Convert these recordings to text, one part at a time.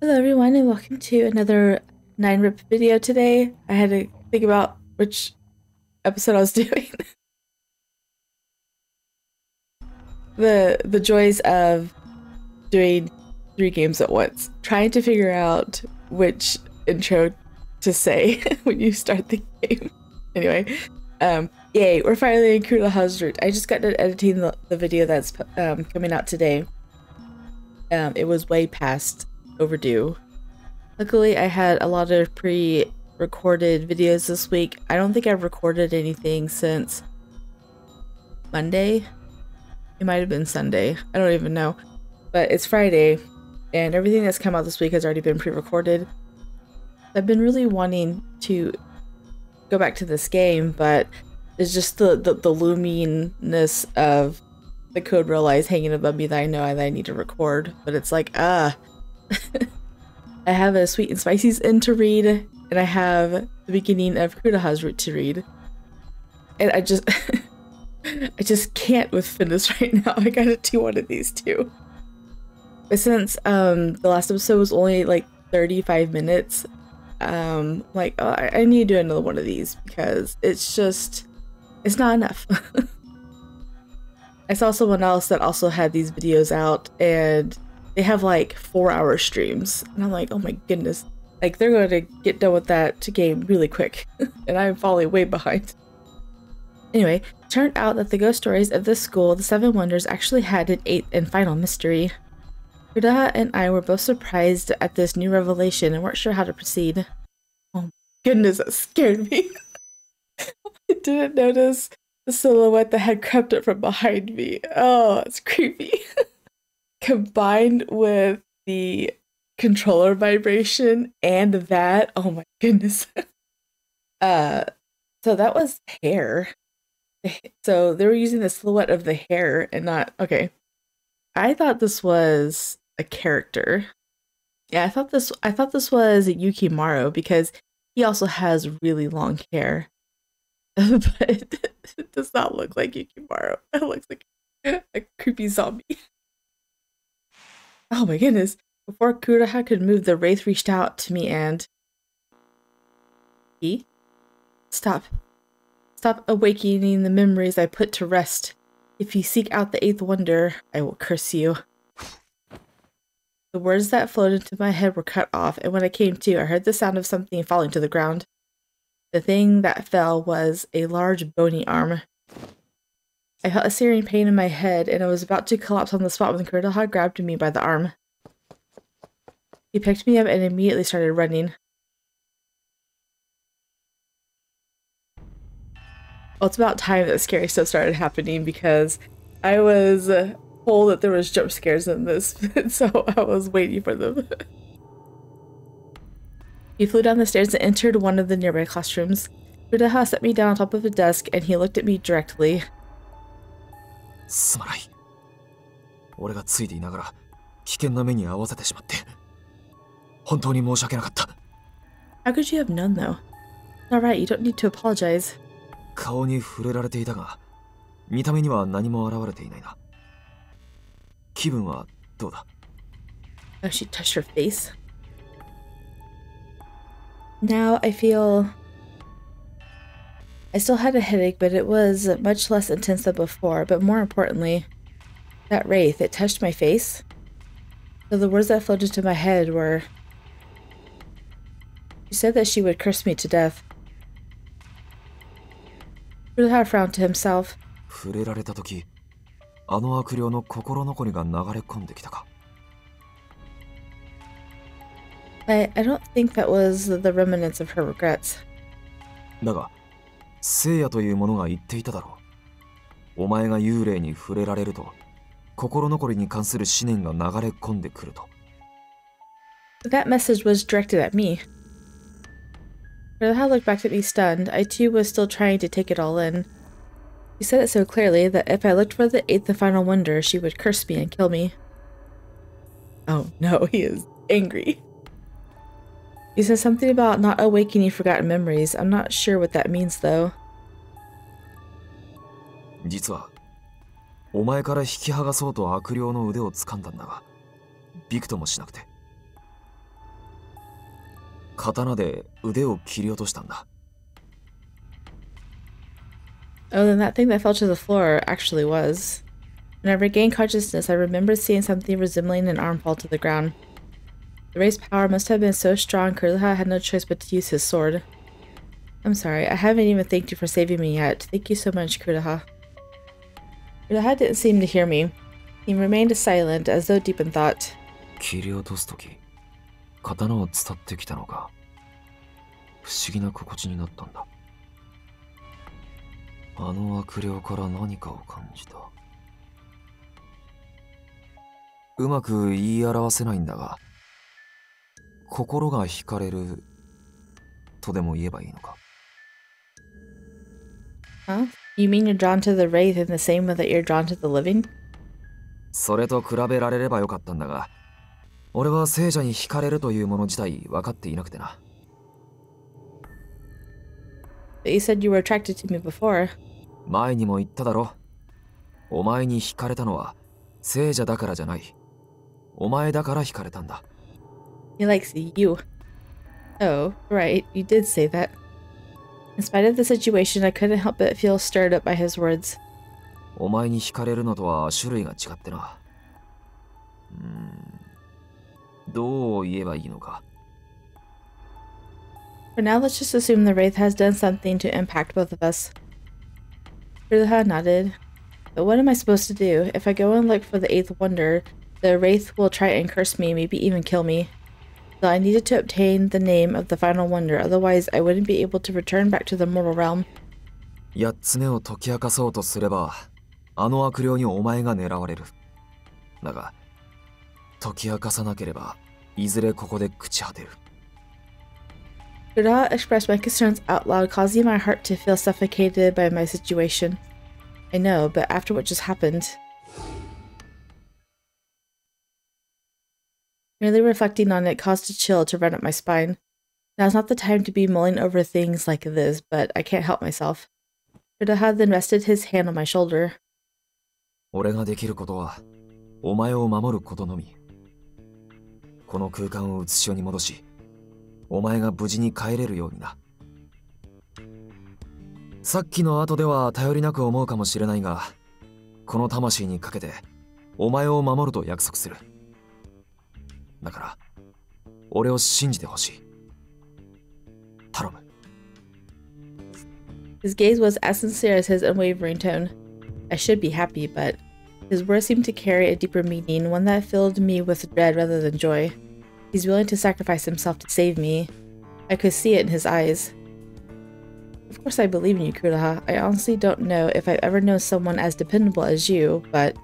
Hello everyone and welcome to another 9 rip video today. I had to think about which episode I was doing. The joys of doing 3 games at once. Trying to figure out which intro to say when you start the game. Anyway, yay, we're finally in Kureha's route. I just got done editing the video that's coming out today. It was way past overdue. Luckily, I had a lot of pre-recorded videos this week. I don't think I've recorded anything since Monday. It might have been Sunday. I don't even know. But it's Friday, and everything that's come out this week has already been pre-recorded. I've been really wanting to go back to this game, but it's just the loomingness of the code realize hanging above me that I know that I need to record. But it's like, I have a Sweet and Spicy's end to read, and I have the beginning of Kureha's route to read. And I just I just can't with Finis right now. I gotta do one of these two. But since the last episode was only like 35 minutes, like, oh, I need to do another one of these because it's not enough. I saw someone else that also had these videos out, and they have like 4-hour streams, and I'm like, oh my goodness, like they're going to get done with that game really quick, and I'm falling way behind. Anyway, turned out that the ghost stories of this school, the 7 Wonders, actually had an 8th and final mystery. Kureha and I were both surprised at this new revelation and weren't sure how to proceed. Oh my goodness, that scared me. I didn't notice the silhouette that had crept up from behind me. Oh, that's creepy. Combined with the controller vibration and that, oh my goodness. So that was hair. So they were using the silhouette of the hair and not, okay. I thought this was a character. Yeah, I thought this was Yukimaru because he also has really long hair. But it does not look like Yukimaru. It looks like a creepy zombie. Oh my goodness. Before Kureha could move, the wraith reached out to me and... Stop. Stop awakening the memories I put to rest. If you seek out the 8th wonder, I will curse you. The words that flowed into my head were cut off, and when I came to, I heard the sound of something falling to the ground. The thing that fell was a large bony arm. I felt a searing pain in my head, and I was about to collapse on the spot when Kureha grabbed me by the arm. He picked me up and immediately started running. Well, it's about time that scary stuff started happening because I was told that there was jump scares in this, so I was waiting for them. He flew down the stairs and entered one of the nearby classrooms. Kureha set me down on top of a desk and he looked at me directly. How could you have known though? It's alright, you don't need to apologize. Oh, she touched her face. Now I feel... I still had a headache, but it was much less intense than before, but more importantly, that wraith, it touched my face. So the words that flowed into my head were... She said that she would curse me to death. Kureha frowned to himself. I don't think that was the remnants of her regrets. To that message was directed at me. Kureha looked back at me stunned. I too was still trying to take it all in. She said it so clearly that if I looked for the 8th and final wonder, she would curse me and kill me. Oh no, he is angry. He said something about not awakening forgotten memories. I'm not sure what that means though. 実はお前から引き剥がそうと悪霊の腕を掴んだんだがびくともしなくて刀で腕を切り落としたんだ。Oh, then that thing that fell to the floor actually was. When I regained consciousness, I remember seeing something resembling an arm fall to the ground. The wraith's power must have been so strong, Kureha had no choice but to use his sword. I'm sorry, I haven't even thanked you for saving me yet. Thank you so much, Kureha. Kureha didn't seem to hear me. He remained silent, as though deep in thought. 切り落とすとき、刀を伝ってきたのか。不思議な心地になったんだ。あの悪霊から何かを感じた。うまく言い表せないんだが、心が惹かれるとでも言えばいいのか。Huh? You mean you're drawn to the wraith in the same way that you're drawn to the living? それと比べられればよかったんだが、俺は聖者に惹かれるというもの自体分かっていなくてな。But you said you were attracted to me before. 前にも言っただろ。お前に惹かれたのは聖者だからじゃない。お前だから惹かれたんだ。He likes you. Oh, right, you did say that. In spite of the situation, I couldn't help but feel stirred up by his words. お前に惹かれるのとは種類が違ってな。どう言えばいいのか。For now, let's just assume the wraith has done something to impact both of us. Kureha nodded. But what am I supposed to do? If I go and look for the eighth wonder, the wraith will try and curse me, maybe even kill me. So I needed to obtain the name of the final wonder, otherwise I wouldn't be able to return back to the mortal realm. 8つ目を解き明かそうとすれば、あの悪霊にお前が狙われる。だが、解き明かさなければ、いずれここで朽ち果てる。Kureha expressed my concerns out loud, causing my heart to feel suffocated by my situation. I know, but after what just happened... Merely reflecting on it caused a chill to run up my spine. Now's not the time to be mulling over things like this, but I can't help myself. Kureha then rested his hand on my shoulder. 俺ができることは、お前を守ることのみ。この空間を移しように戻し、お前が無事に帰れるようにな。さっきの後では頼りなく思うかもしれないが、この魂にかけて、お前を守ると約束する。だから、俺を信じてほしい。頼む。His gaze was as sincere as his unwavering tone. I should be happy, but his words seemed to carry a deeper meaning, one that filled me with dread rather than joy. He's willing to sacrifice himself to save me. I could see it in his eyes. Of course I believe in you, Kureha. I honestly don't know if I've ever known someone as dependable as you, but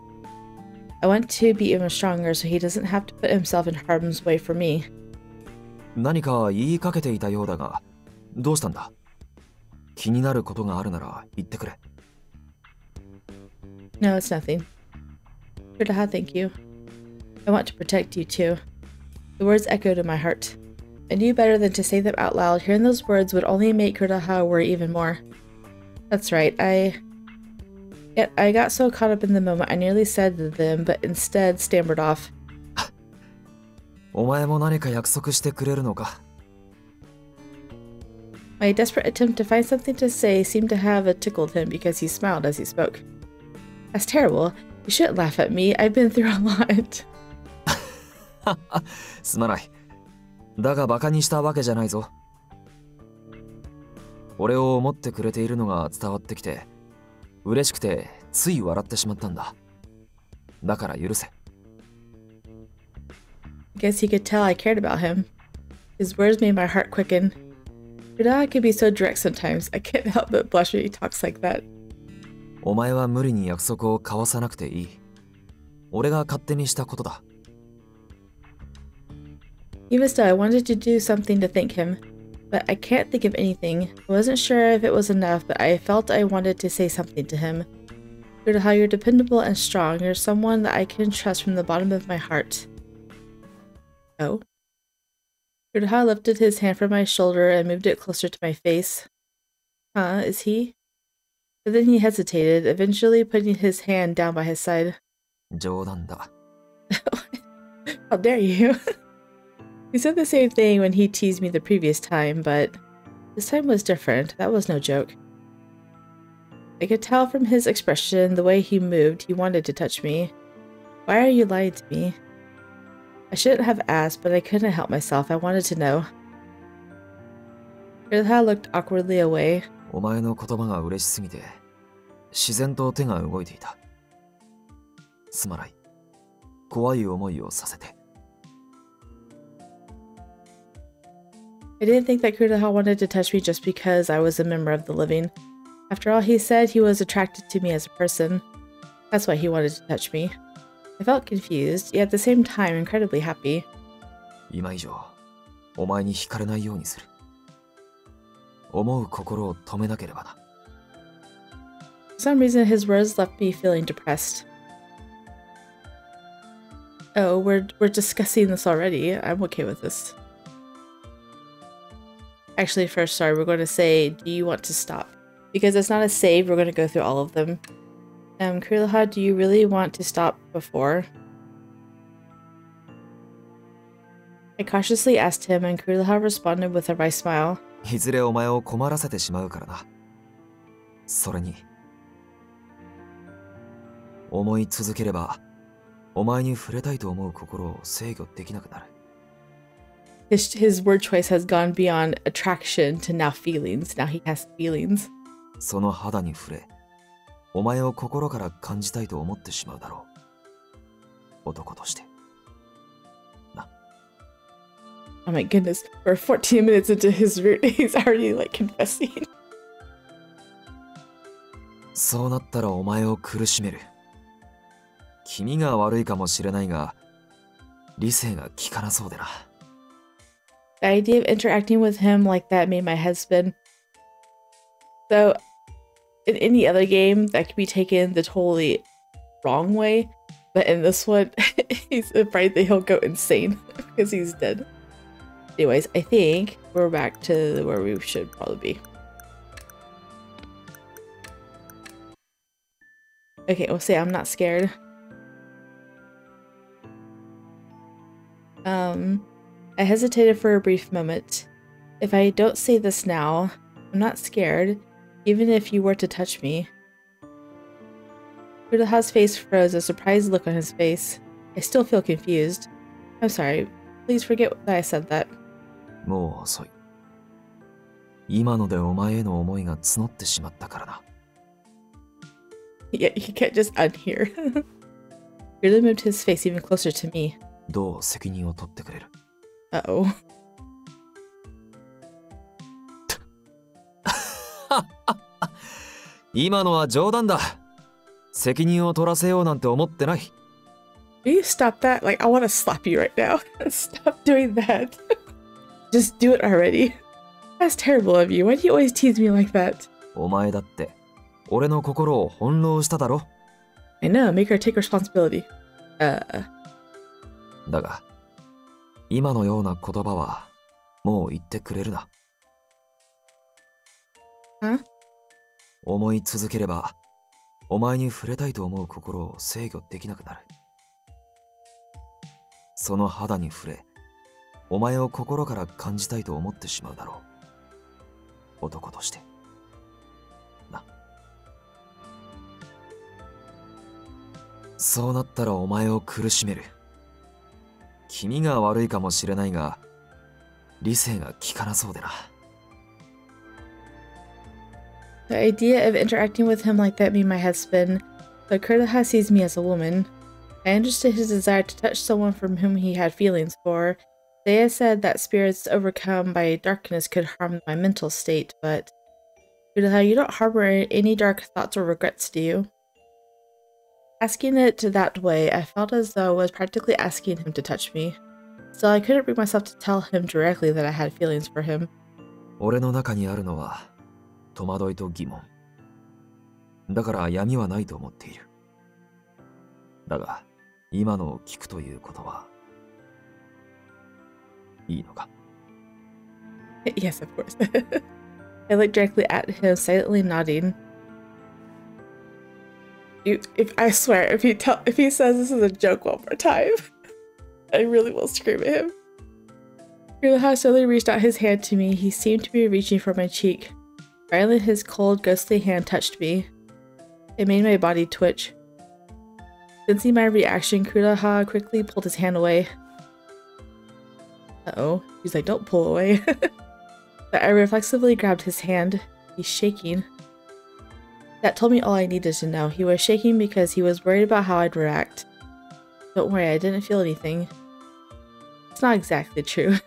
I want to be even stronger so he doesn't have to put himself in harm's way for me. 何か言いかけていたようだが、どうしたんだ？気になることがあるなら言ってくれ。No, it's nothing. Kureha, thank you. I want to protect you too. The words echoed in my heart. I knew better than to say them out loud. Hearing those words would only make Kureha worry even more. That's right, I got so caught up in the moment I nearly said them, but instead stammered off. お前も何か約束してくれるのか? My desperate attempt to find something to say seemed to have tickled him because he smiled as he spoke. That's terrible. You shouldn't laugh at me. I've been through a lot. すまない。だがバカにしたわけじゃないぞ。俺を思ってくれているのが伝わってきて、嬉しくてつい笑ってしまったんだ。だから許せ。I guess he could tell I cared about him. His words made my heart quicken. Kureha can be so direct sometimes. I can't help but blush when he talks like that. お前は無理に約束を交わさなくていい。俺が勝手にしたことだ。Even still, I wanted to do something to thank him, but I can't think of anything. I wasn't sure if it was enough, but I felt I wanted to say something to him. Kureha, you're dependable and strong. You're someone that I can trust from the bottom of my heart. Oh? Kureha lifted his hand from my shoulder and moved it closer to my face. Huh, is he? But then he hesitated, eventually putting his hand down by his side. 冗談だ。How dare you? He said the same thing when he teased me the previous time, but this time was different. That was no joke. I could tell from his expression, the way he moved, he wanted to touch me. Why are you lying to me? I shouldn't have asked, but I couldn't help myself. I wanted to know. Kureha looked awkwardly away. お前の言葉が嬉しすぎて、自然と手が動いていた。すまない。怖い思いをさせて。I didn't think that Kureha wanted to touch me just because I was a member of the living. After all, he said he was attracted to me as a person. That's why he wanted to touch me. I felt confused, yet at the same time incredibly happy. 今以上、お前に惹かれないようにする。思う心を止めなければな。For some reason, his words left me feeling depressed. Oh, we're discussing this already. I'm okay with this. Actually, first, sorry, we're going to say, do you want to stop? Because it's not a save, we're going to go through all of them. Kureha, do you really want to stop before? I cautiously asked him, and Kureha responded with a wry smile. いずれお前を困らせてしまうからな。それに、思い続ければ、お前に触れたいと思う心を制御できなくなる。His word choice has gone beyond attraction to now feelings. Now he has feelings. その肌に触れ、お前を心から感じたいと思ってしまうだろう。男として。な。Oh my goodness. We're 14 minutes into his route. He's already like confessing. そうなったらお前を苦しめる。気味が悪いかもしれないが、理性が効かなそうでな。The idea of interacting with him like that made my head spin. So, in any other game, that could be taken the totally wrong way. But in this one, he's afraid that he'll go insane because he's dead. Anyways, I think we're back to where we should probably be. Okay, we'll say I'm not scared. I hesitated for a brief moment. If I don't say this now, I'm not scared, even if you were to touch me. Kureha's face froze, a surprised look on his face. I still feel confused. I'm sorry. Please forget that I said that. もう遅い。今のでお前への思いが募ってしまったからな。Yeah, you can't just unhear. Kureha moved his face even closer to me. どう責任を取ってくれる？ Uh-oh. 今のは冗談だ。責任を取らせようなんて思ってない。Will you stop that? Like, I want to slap you right now. Stop doing that. Just do it already. That's terrible of you. Why do you always tease me like that? お前だって、俺の心を翻弄しただろ。I know. Make her take responsibility. だが、今のような言葉は、もう言ってくれるな。Huh? 思い続ければ、お前に触れたいと思う心を制御できなくなる。その肌に触れ、お前を心から感じたいと思ってしまうだろう。男として。な。そうなったらお前を苦しめる。気味が悪いかもしれないが、理性が効かなそうでな。The idea of interacting with him like that made my head spin, but Kureha sees me as a woman. I understood his desire to touch someone from whom he had feelings for. They said that spirits overcome by darkness could harm my mental state, but Kureha, you don't harbor any dark thoughts or regrets, do you? Asking it that way, I felt as though I was practically asking him to touch me. Still, I couldn't bring myself to tell him directly that I had feelings for him. 俺の中にあるのは戸惑いと疑問。だから闇はないと思っている。だが、今のを聞くということは、いいのか？ Yes, of course. I looked directly at him, silently nodding. I swear, if he says this is a joke one more time, I really will scream at him. Kureha slowly reached out his hand to me. He seemed to be reaching for my cheek. Finally, his cold, ghostly hand touched me. It made my body twitch. Sensing my reaction, Kureha quickly pulled his hand away. Uh-oh. He's like, don't pull away. But I reflexively grabbed his hand. He's shaking. That told me all I needed to know. He was shaking because he was worried about how I'd react. Don't worry, I didn't feel anything. It's not exactly true.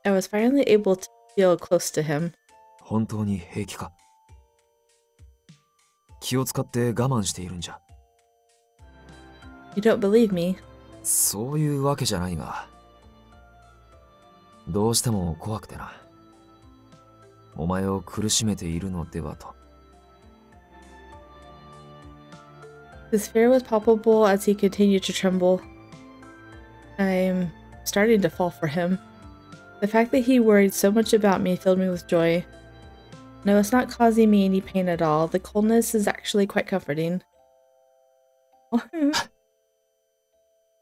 I was finally able to feel close to him. 本当に平気か? 気を使って我慢しているんじゃ. You don't believe me? そういうわけじゃないが、どうしても怖くてな。お前を苦しめているのではと。His fear was palpable as he continued to tremble. I'm starting to fall for him. The fact that he worried so much about me filled me with joy. No, it's not causing me any pain at all. The coldness is actually quite comforting.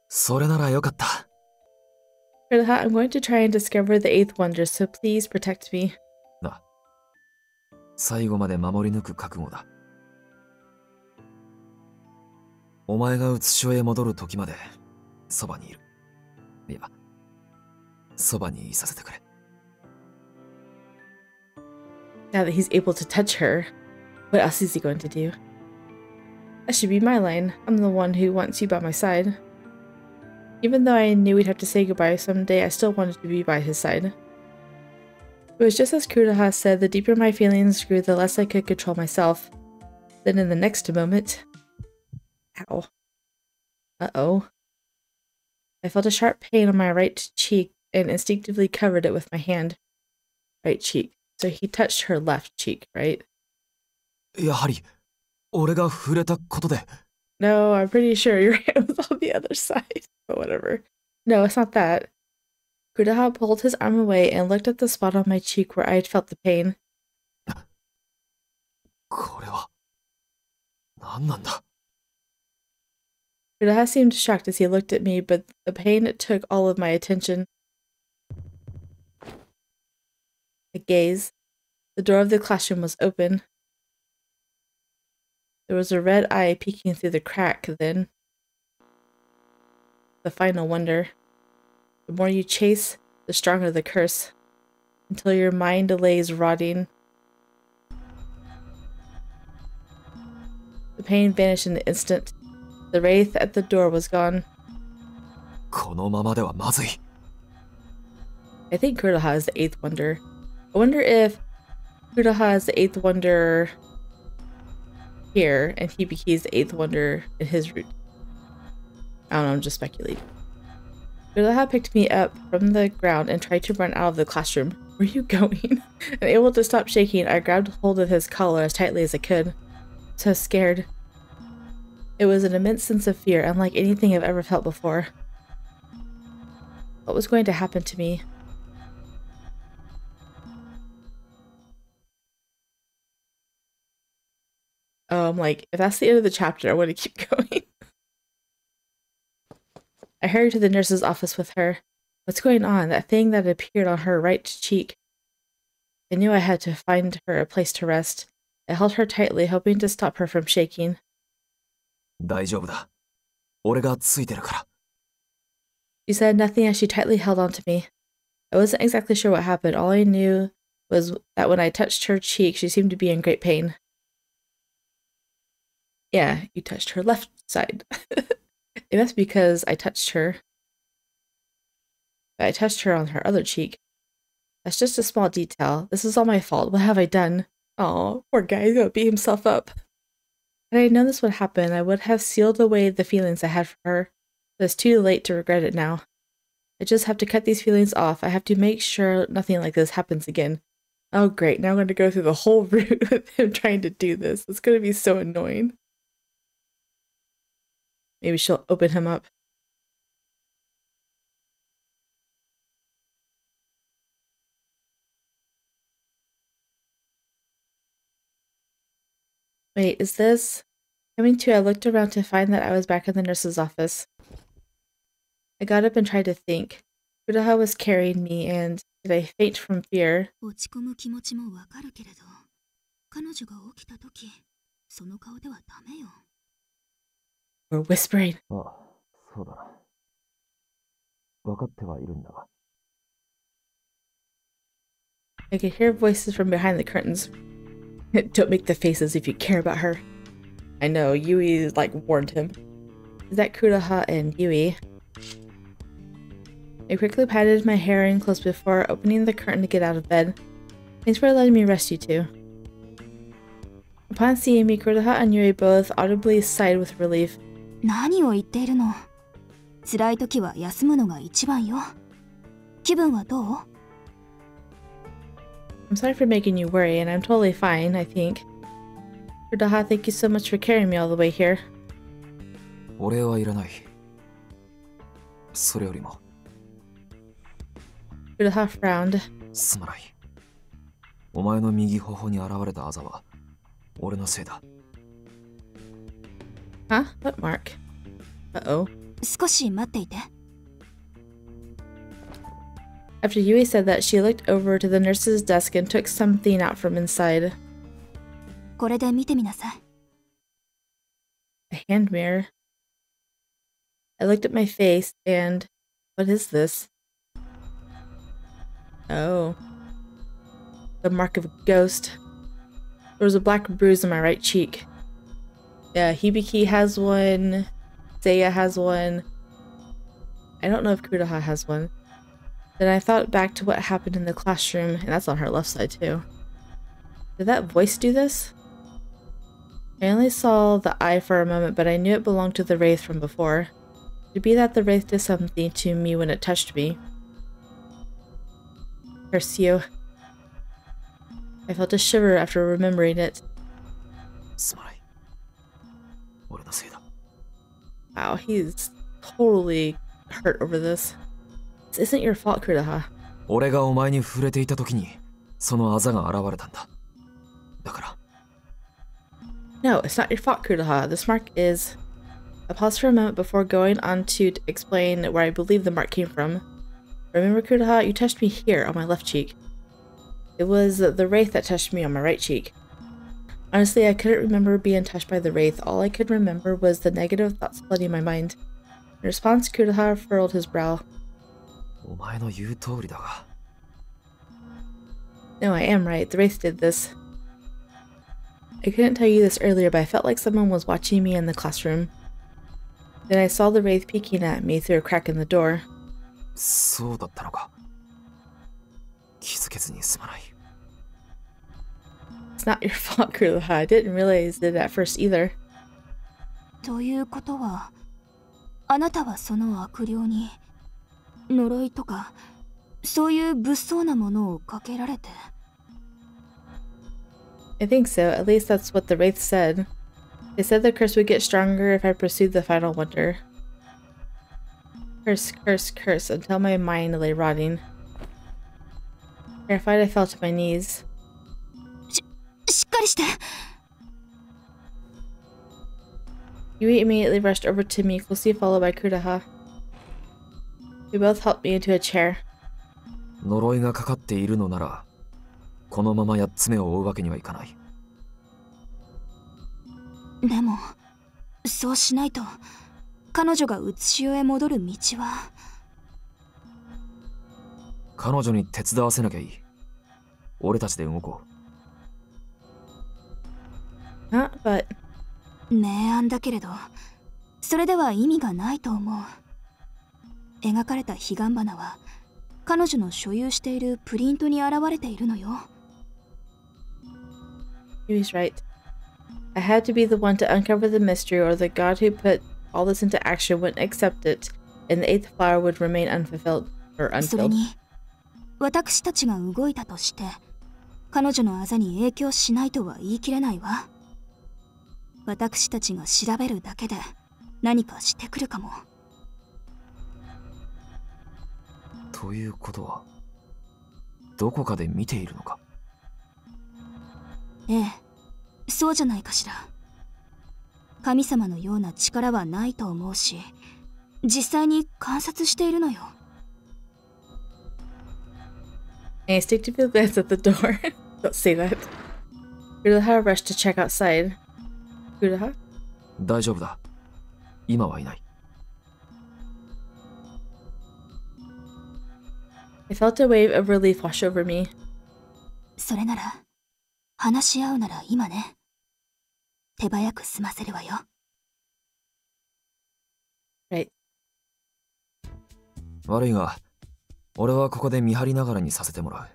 それならよかった。Kureha, I'm going to try and discover the eighth wonder, so please protect me. な、最後まで守り抜く覚悟だ。お前がうつしょへ戻る時までそばにいる。いや、そばにいさせてくれ。Now that he's able to touch her, what else is he going to do? That should be my line. I'm the one who wants you by my side. Even though I knew we'd have to say goodbye someday, I still wanted to be by his side. It was just as Kureha said, the deeper my feelings grew, the less I could control myself. Then in the next moment... Ow. Uh-oh. I felt a sharp pain on my right cheek and instinctively covered it with my hand. Right cheek. So he touched her left cheek, right? やはり、俺が触れたことで。No, I'm pretty sure your hand was on the other side. But whatever. No, it's not that. Kureha pulled his arm away and looked at the spot on my cheek where I had felt the pain. これは、何なんだ? Kureha seemed shocked as he looked at me, but the pain took all of my attention. I gazed. The door of the classroom was open. There was a red eye peeking through the crack, then. The final wonder. The more you chase, the stronger the curse. Until your mind lays rotting. The pain vanished in an instant. The wraith at the door was gone. このままではまずい。I think Kureha is the eighth wonder. I wonder if Kureha is the eighth wonder here, and Hibiki's the eighth wonder in his route. I don't know, I'm just speculating. Kureha picked me up from the ground and tried to run out of the classroom. Where are you going? Unable to stop shaking, I grabbed hold of his collar as tightly as I could. So scared. It was an immense sense of fear, unlike anything I've ever felt before. What was going to happen to me? Oh, I'm like, if that's the end of the chapter, I want to keep going. I hurried to the nurse's office with her. What's going on? That thing that appeared on her right cheek. I knew I had to find her a place to rest. I held her tightly, hoping to stop her from shaking. 大丈夫だ。俺がついてるから。She said nothing as she tightly held onto me. I wasn't exactly sure what happened. All I knew was that when I touched her cheek, she seemed to be in great pain. Yeah, you touched her left side. It must be because I touched her. But I touched her on her other cheek. That's just a small detail. This is all my fault. What have I done? Oh, poor guy. He's gonna beat himself up. Had I known this would happen, I would have sealed away the feelings I had for her. But it's too late to regret it now. I just have to cut these feelings off. I have to make sure nothing like this happens again. Oh great, now I'm going to go through the whole route with him trying to do this. It's going to be so annoying. Maybe she'll open him up. Wait, is this? Coming to, I looked around to find that I was back in the nurse's office. I got up and tried to think. Kureha was carrying me, and did I faint from fear? 落ち込む気持ちもわかるけれど、彼女が起きたとき、その顔ではダメよ。We're whispering. あ、そうだな。分かってはいるんだが。I could hear voices from behind the curtains. Don't make the faces if you care about her. I know, Yui, warned him. Is that Kureha and Yui? I quickly patted my hair in close before opening the curtain to get out of bed. Thanks for letting me rest, you two. Upon seeing me, Kureha and Yui both audibly sighed with relief. 何を言っているの？辛い時は休むのが一番よ。気分はどう？ I'm sorry for making you worry, and I'm totally fine, I think. Kureha, thank you so much for carrying me all the way here. お礼はいらない。それよりも。Kureha frowned. すまない。お前の右頬に現れたあざは、俺のせいだ。Huh? What mark? Uh-oh. 少し待っていて。After Yui said that, she looked over to the nurse's desk and took something out from inside. これで見てみなさい。A hand mirror. I looked at my face and... What is this? Oh. The mark of a ghost. There was a black bruise on my right cheek. Yeah, Hibiki has one. Seiya has one. I don't know if Kureha has one. Then I thought back to what happened in the classroom, and that's on her left side too. Did that voice do this? I only saw the eye for a moment, but I knew it belonged to the wraith from before. Could it be that the wraith did something to me when it touched me? Curse you. I felt a shiver after remembering it. すまない。俺のせいだ。 Wow, he's totally hurt over this. This isn't your fault, Kureha. 俺がお前に触れていた時に、そのあざが現れたんだ。だから。No, it's not your fault, Kureha. This mark is... I paused for a moment before going on to explain where I believe the mark came from. Remember, Kureha, you touched me here on my left cheek. It was the wraith that touched me on my right cheek. Honestly, I couldn't remember being touched by the wraith. All I could remember was the negative thoughts flooding my mind. In response, Kureha furrowed his brow. お前の言う通りだが。 No, I am right. The wraith did this. I couldn't tell you this earlier, but I felt like someone was watching me in the classroom. Then I saw the wraith peeking at me through a crack in the door. そうだったのか。気づけずにすまない。 It's not your fault, Kureha. I didn't realize it at first either. ということは、あなたはその悪霊に呪いとかそういう物騒なものをかけられて。I think so. At least that's what the wraith said. They said the curse would get stronger if I pursued the final wonder. Curse, curse, curse, until my mind lay rotting. Terrified, I fell to my knees. しっかりして。 Yui immediately rushed over to me, closely followed by Kureha. We both helped me into a chair. 呪いがかかっているのなら、このまま8つ目を追うわけにはいかない。でも、そうしないと、彼女が写し世へ戻る道は。彼女に手伝わせなきゃいい。俺たちで動こう。Not but... 明暗だけれど、それでは意味がないと思う。描かれた彼岸花は、彼女の所有しているプリントに現れているのよ。Yui's right. I had to be the one to uncover the mystery, or the god who put all this into action wouldn't accept it, and the eighth flower would remain unfulfilled, or unfilled. それに、私たちが動いたとして、彼女のあざに影響しないとは言い切れないわ。私たちが調べるだけで何かしてくるかも。ということは、どこかで見ているのか。ええ、そうじゃないかしら。神様のような力はないと思うし、実際に観察しているのよ。I instinctively glanced at the door. Don't say that. Kureha rushed to check outside. Kureha? 大丈夫だ。今はいない。I felt a wave of relief wash over me. それなら、話し合うなら今ね。手早く済ませるわよ。Right. 悪いが、俺はここで見張りながらにさせてもら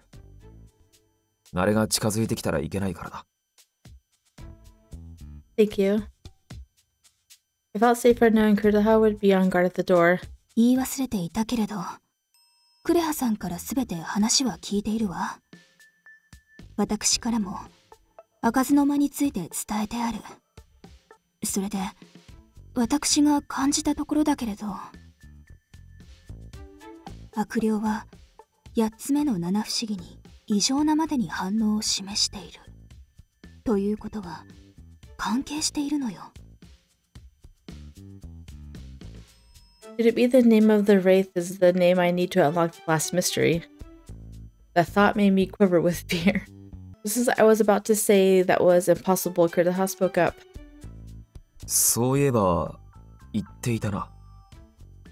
う。あれが近づいてきたらいけないからだ。Thank you. I felt safer knowing Kureha would be on guard at the door. 言い忘れていたけれど、クレハさんからすべて話は聞いているわ。私からも、開かずの間について伝えてある。それで、私が感じたところだけれど、悪霊は8つ目の七不思議に異常なまでに反応を示している。ということは、関係しているのよ。Could it be the name of the wraith is the name I need to unlock the last mystery? That thought made me quiver with fear. Just as I was about to say that was impossible, Kureha spoke up. そういえば、言っていたな。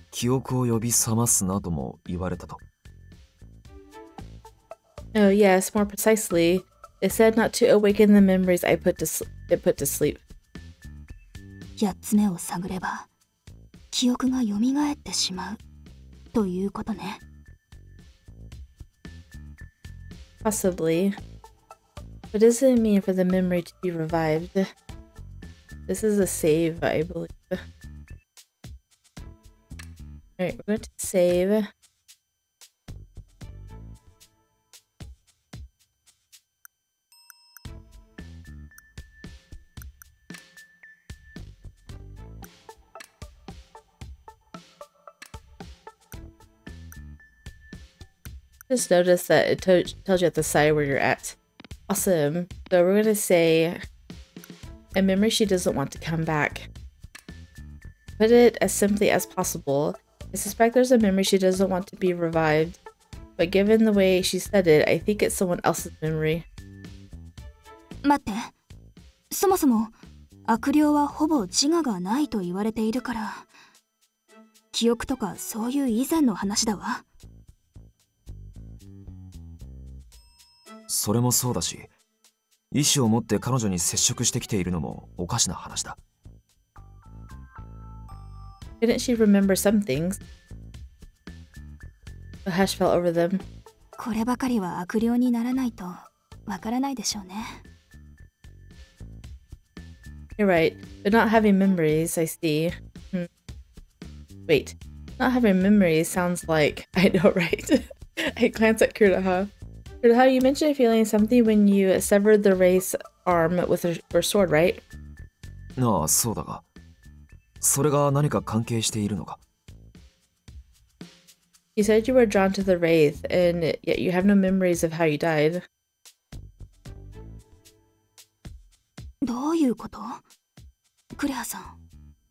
記憶を呼び覚ますなとも言われたと。Oh yes, more precisely. It said not to awaken the memories it put to sleep. 8つ目を探れば、記憶が蘇ってしまう。ということね。Possibly. What does it mean for the memory to be revived? This is a save, I believe. Alright, we're going to save. Just notice that it tells you at the side where you're at. Awesome. So we're gonna say a memory she doesn't want to come back. Put it as simply as possible. I suspect there's a memory she doesn't want to be revived, but given the way she said it, I think it's someone else's memory. 待って。そもそも、悪霊はほぼ自我がないと言われているから、記憶とかそういう以前の話だわ。それもそうだし、意志を持って彼女に接触してきているのもおかしな話だ。Didn't she remember some things? A hush fell over them. こればかりは悪霊にならないとわからないでしょうね。You're right, but not having memories, I see. Wait, not having memories sounds like... I know, right? I glance at Kureha. Kureha, you mentioned feeling something when you severed the wraith's arm with her sword, right? ああ、そうだが。それが何か関係しているのか。You said you were drawn to the wraith, and yet you have no memories of how you died. どういうこと？クレハさん、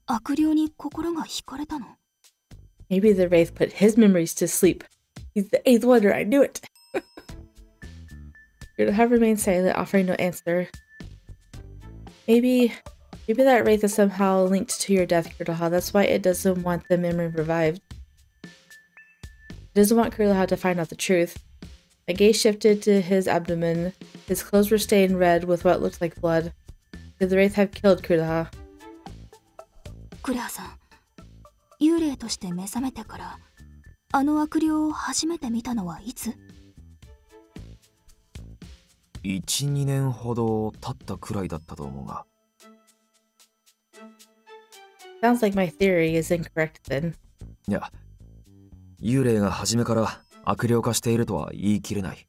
悪霊に心が惹かれたの？ Maybe the wraith put his memories to sleep. He's the eighth wonder, I knew it! Kureha remained silent, offering no answer. Maybe that wraith is somehow linked to your death, Kureha. That's why it doesn't want the memory revived. It doesn't want Kureha to find out the truth. My gaze shifted to his abdomen. His clothes were stained red with what looked like blood. Could the wraith have killed Kureha? クレハさん、幽霊として目覚めてから、あの悪霊を初めて見たのはいつ？ 1、2年ほど経ったくらいだったと思うが。Sounds like my theory is incorrect then. いや、幽霊が初めから悪霊化しているとは言い切れない。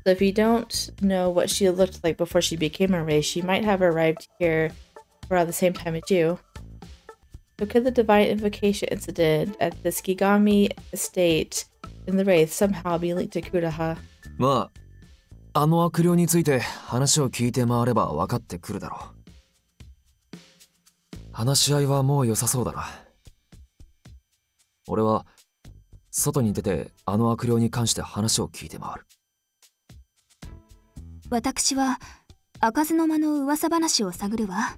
So if you don't know what she looked like before she became a wraith, she might have arrived here around the same time as you. So could the divine invocation incident at the Skigami estate in the wraith somehow be linked to Kureha? まあ、あの悪霊について話を聞いて回れば分かってくるだろう。話し合いはもう良さそうだな。俺は外に出てあの悪霊に関して話を聞いて回る。私は開かずの間の噂話を探るわ。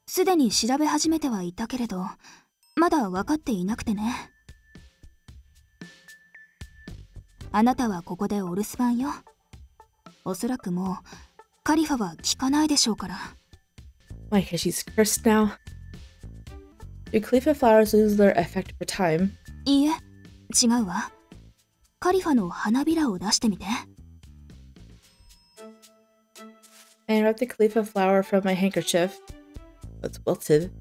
すでに調べ始めてはいたけれど、まだ分かっていなくてね。あなたはここでお留守番よ。おそらくもうカリファは聞かないでしょうから。Why, because she's cursed now? Do Khalifa flowers lose their effect for time? いいえ、違うわ。カリファの花びらを出してみて。I unwrapped the Khalifa flower from my handkerchief. It's wilted.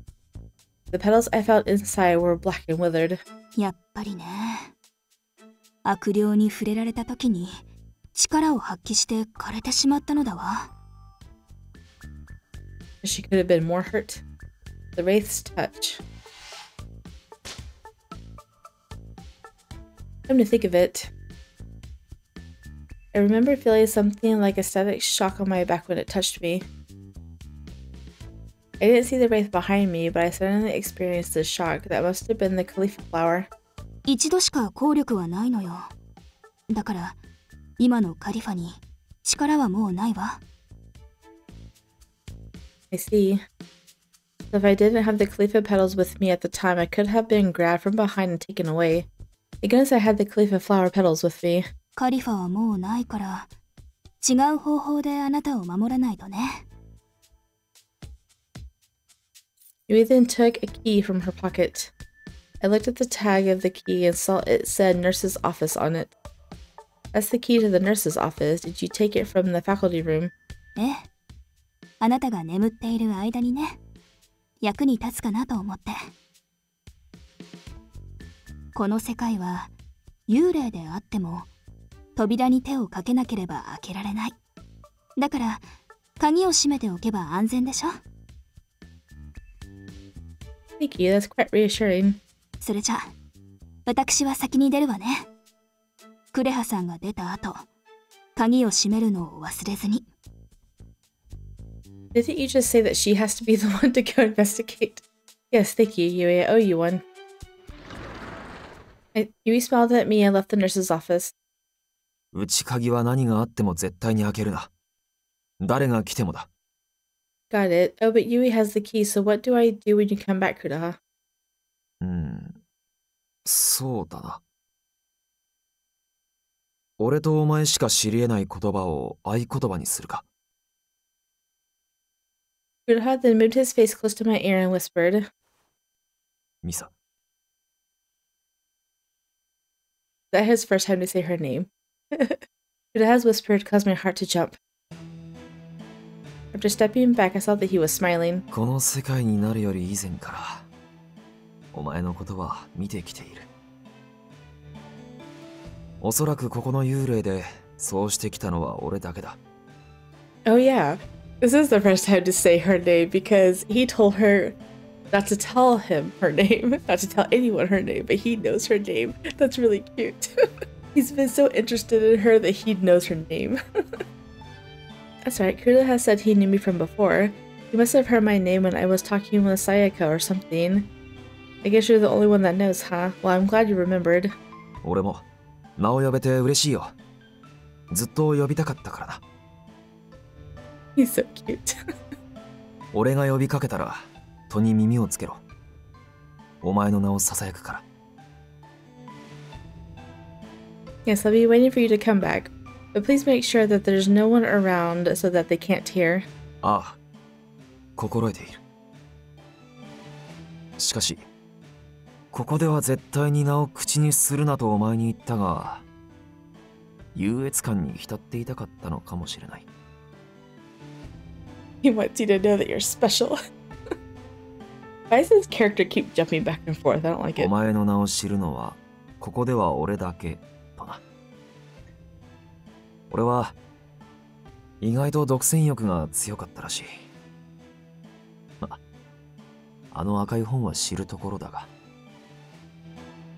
The petals I felt inside were black and withered. やっぱりね。悪霊に触れられた時に力を発揮して枯れてしまったのだわ。She could have been more hurt. The wraith's touch. Come to think of it, I remember feeling something like a static shock on my back when it touched me. I didn't see the wraith behind me, but I suddenly experienced this shock that must have been the Khalifa flower. 一度しか効力はないのよ。だから今のカリファに力はもうないわ。I see. So if I didn't have the Khalifa petals with me at the time, I could have been grabbed from behind and taken away. Thank goodness I had the Khalifa flower petals with me. カリファはもうないから違う方法であなたを守らないとね。Yui then took a key from her pocket. I looked at the tag of the key and saw it said nurse's office on it. That's the key to the nurse's office. Did you take it from the faculty room? ええ。あなたが眠っている間にね。役に立つかなと思って。この世界は幽霊であっても扉に手をかけなければ開けられない。だから鍵を閉めておけば安全でしょ。Thank you, that's quite reassuring. それじゃ私は先に出るわね。クレハさんが出た後、鍵を閉めるのを忘れずに。Didn't you just say that she has to be the one to go investigate? Yes, thank you, Yui. I owe you one. Yui smiled at me and left the nurse's office. 内鍵は何があっても絶対に開けるな。誰が来てもだ。Got it. Oh, but Yui has the key, so what do I do when you come back, Kureha? そうだな。俺とお前しか知り得ない言葉を合言葉にするか。Kureha then moved his face close to my ear and whispered, ミサ。That his first time to say her name. Kureha's whispered caused my heart to jump. After stepping back, I saw that he was smiling. この世界になるより以前からお前のことは見てきている。おそらくここの幽霊でそうしてきたのは俺だけだ。Oh yeah, this is the first time to say her name because he told her not to tell him her name, not to tell anyone her name, but he knows her name. That's really cute. He's been so interested in her that he knows her name. That's right, Kureha said he knew me from before. He must have heard my name when I was talking with Sayaka or something. I guess you're the only one that knows, huh? Well, I'm glad you remembered. 俺も名を呼べて嬉しいよ。ずっと呼びたかったからな。He's so cute. 俺が呼びかけたら戸に耳をつけろ。お前の名を囁くから。Yes, I'll be waiting for you to come back. But please make sure that there's no one around so that they can't hear. ああ、心得ている。しかし、ここでは絶対に名を口にするなとお前に言ったが、優越感に浸っていたかったのかもしれない。He wants you to know that you're special. Why does his character keep jumping back and forth? I don't like it. お前の名を知るのは、ここでは俺だけとな。俺は意外と独占欲が強かったらしい。あの赤い本は知るところだが。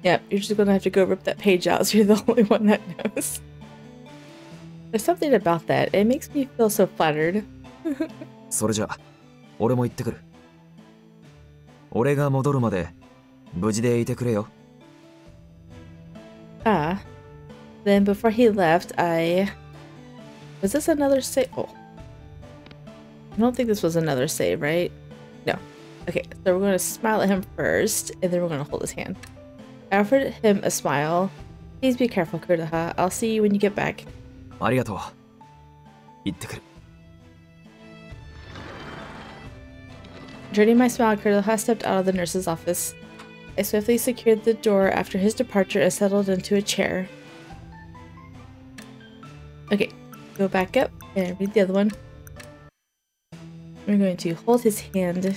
Yep, you're just gonna have to go rip that page out so you're the only one that knows. There's something about that. It makes me feel so flattered. それじゃあ、俺も行ってくる。俺が戻るまで無事でいてくれよ。Ah. Then before he left, Was this another save? Oh. I don't think this was another save, right? No. Okay, so we're going to smile at him first, and then we're going to hold his hand. I offered him a smile. Please be careful, Kureha. I'll see you when you get back. ありがとう。行ってくる。Turning my smile, Kureha stepped out of the nurse's office. I swiftly secured the door after his departure and settled into a chair. Okay, go back up and read the other one. We're going to hold his hand.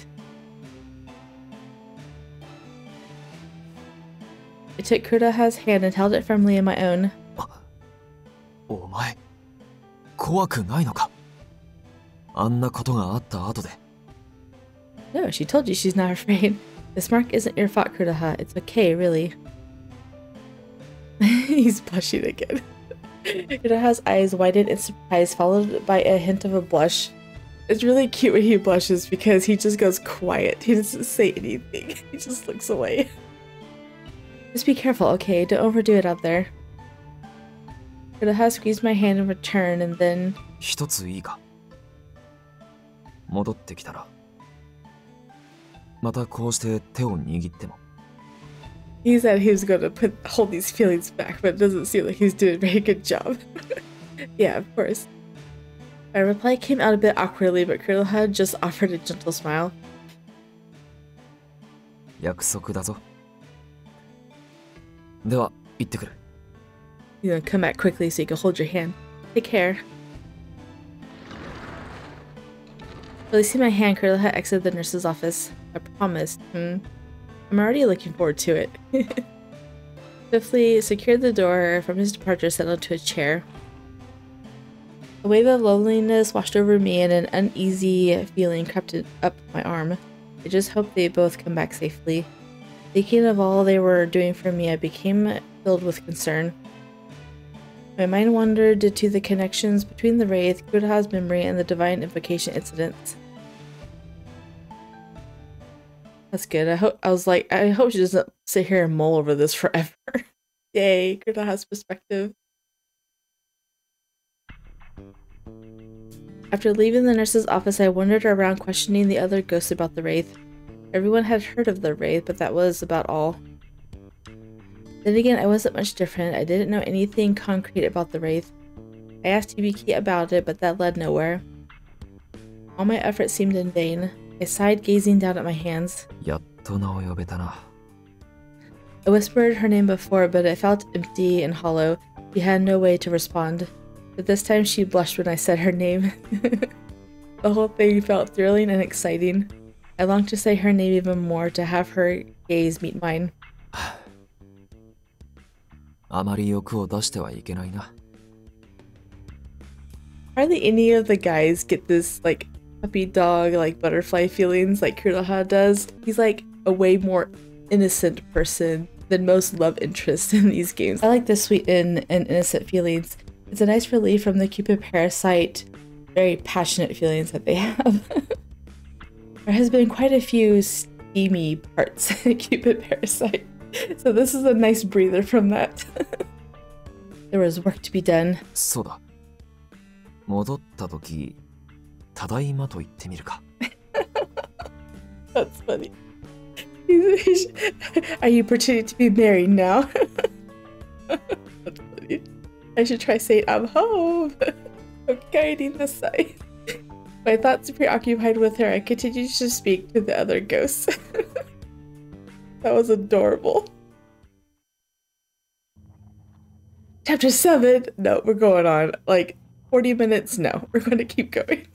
I took Kureha's hand and held it firmly in my own. お前、怖くないのか？あんなことがあった後で。No, she told you she's not afraid. This mark isn't your fault, Kureha. It's okay, really. He's blushing again. Kureha's eyes widened in surprise, followed by a hint of a blush. It's really cute when he blushes because he just goes quiet. He doesn't say anything. He just looks away. Just be careful, okay? Don't overdo it out there. Kureha squeezed my hand in return and then... 一ついいか？戻ってきたら、またこうして手を握っても。He said he was going to hold these feelings back, but it doesn't seem like he's doing a very good job. Yeah, of course. My reply came out a bit awkwardly, but Kureha just offered a gentle smile. 約束だぞ。では、行ってくる。He's gonna come back quickly so you can hold your hand. Take care. Releasing my hand, Kureha exited the nurse's office. I promised. I'm already looking forward to it. Swiftly secured the door from his departure, settled to a chair. A wave of loneliness washed over me and an uneasy feeling crept up my arm. I just hoped they both come back safely. Thinking of all they were doing for me, I became filled with concern. My mind wandered to the connections between the wraith, Kureha's memory, and the divine invocation incidents. That's good. I hope she doesn't sit here and mull over this forever. Yay, Kureha's perspective. After leaving the nurse's office, I wandered around questioning the other ghosts about the wraith. Everyone had heard of the wraith, but that was about all. Then again, I wasn't much different. I didn't know anything concrete about the wraith. I asked Hibiki about it, but that led nowhere. All my efforts seemed in vain. I sighed, gazing down at my hands. やっと名を呼べたな。I whispered her name before, but it felt empty and hollow. She had no way to respond. But this time she blushed when I said her name. The whole thing felt thrilling and exciting. I longed to say her name even more, to have her gaze meet mine. あまり欲を出してはいけないな。Hardly any of the guys get this, like, puppy dog, like, butterfly feelings like Kureha does. He's, like, a way more innocent person than most love interests in these games. I like the sweet and innocent feelings. It's a nice relief from the Cupid Parasite, very passionate feelings that they have. There has been quite a few steamy parts in Cupid Parasite. So this is a nice breather from that. There was work to be done. そうだ。戻った時、ただいまと言ってみるか。That's funny. Are you pretending to be married now? That's funny. I should try saying I'm home. I'm guiding the side. My thoughts preoccupied with her, I continued to speak to the other ghosts. That was adorable. Chapter 7! No, we're going on. Like, 40 minutes? No, we're going to keep going.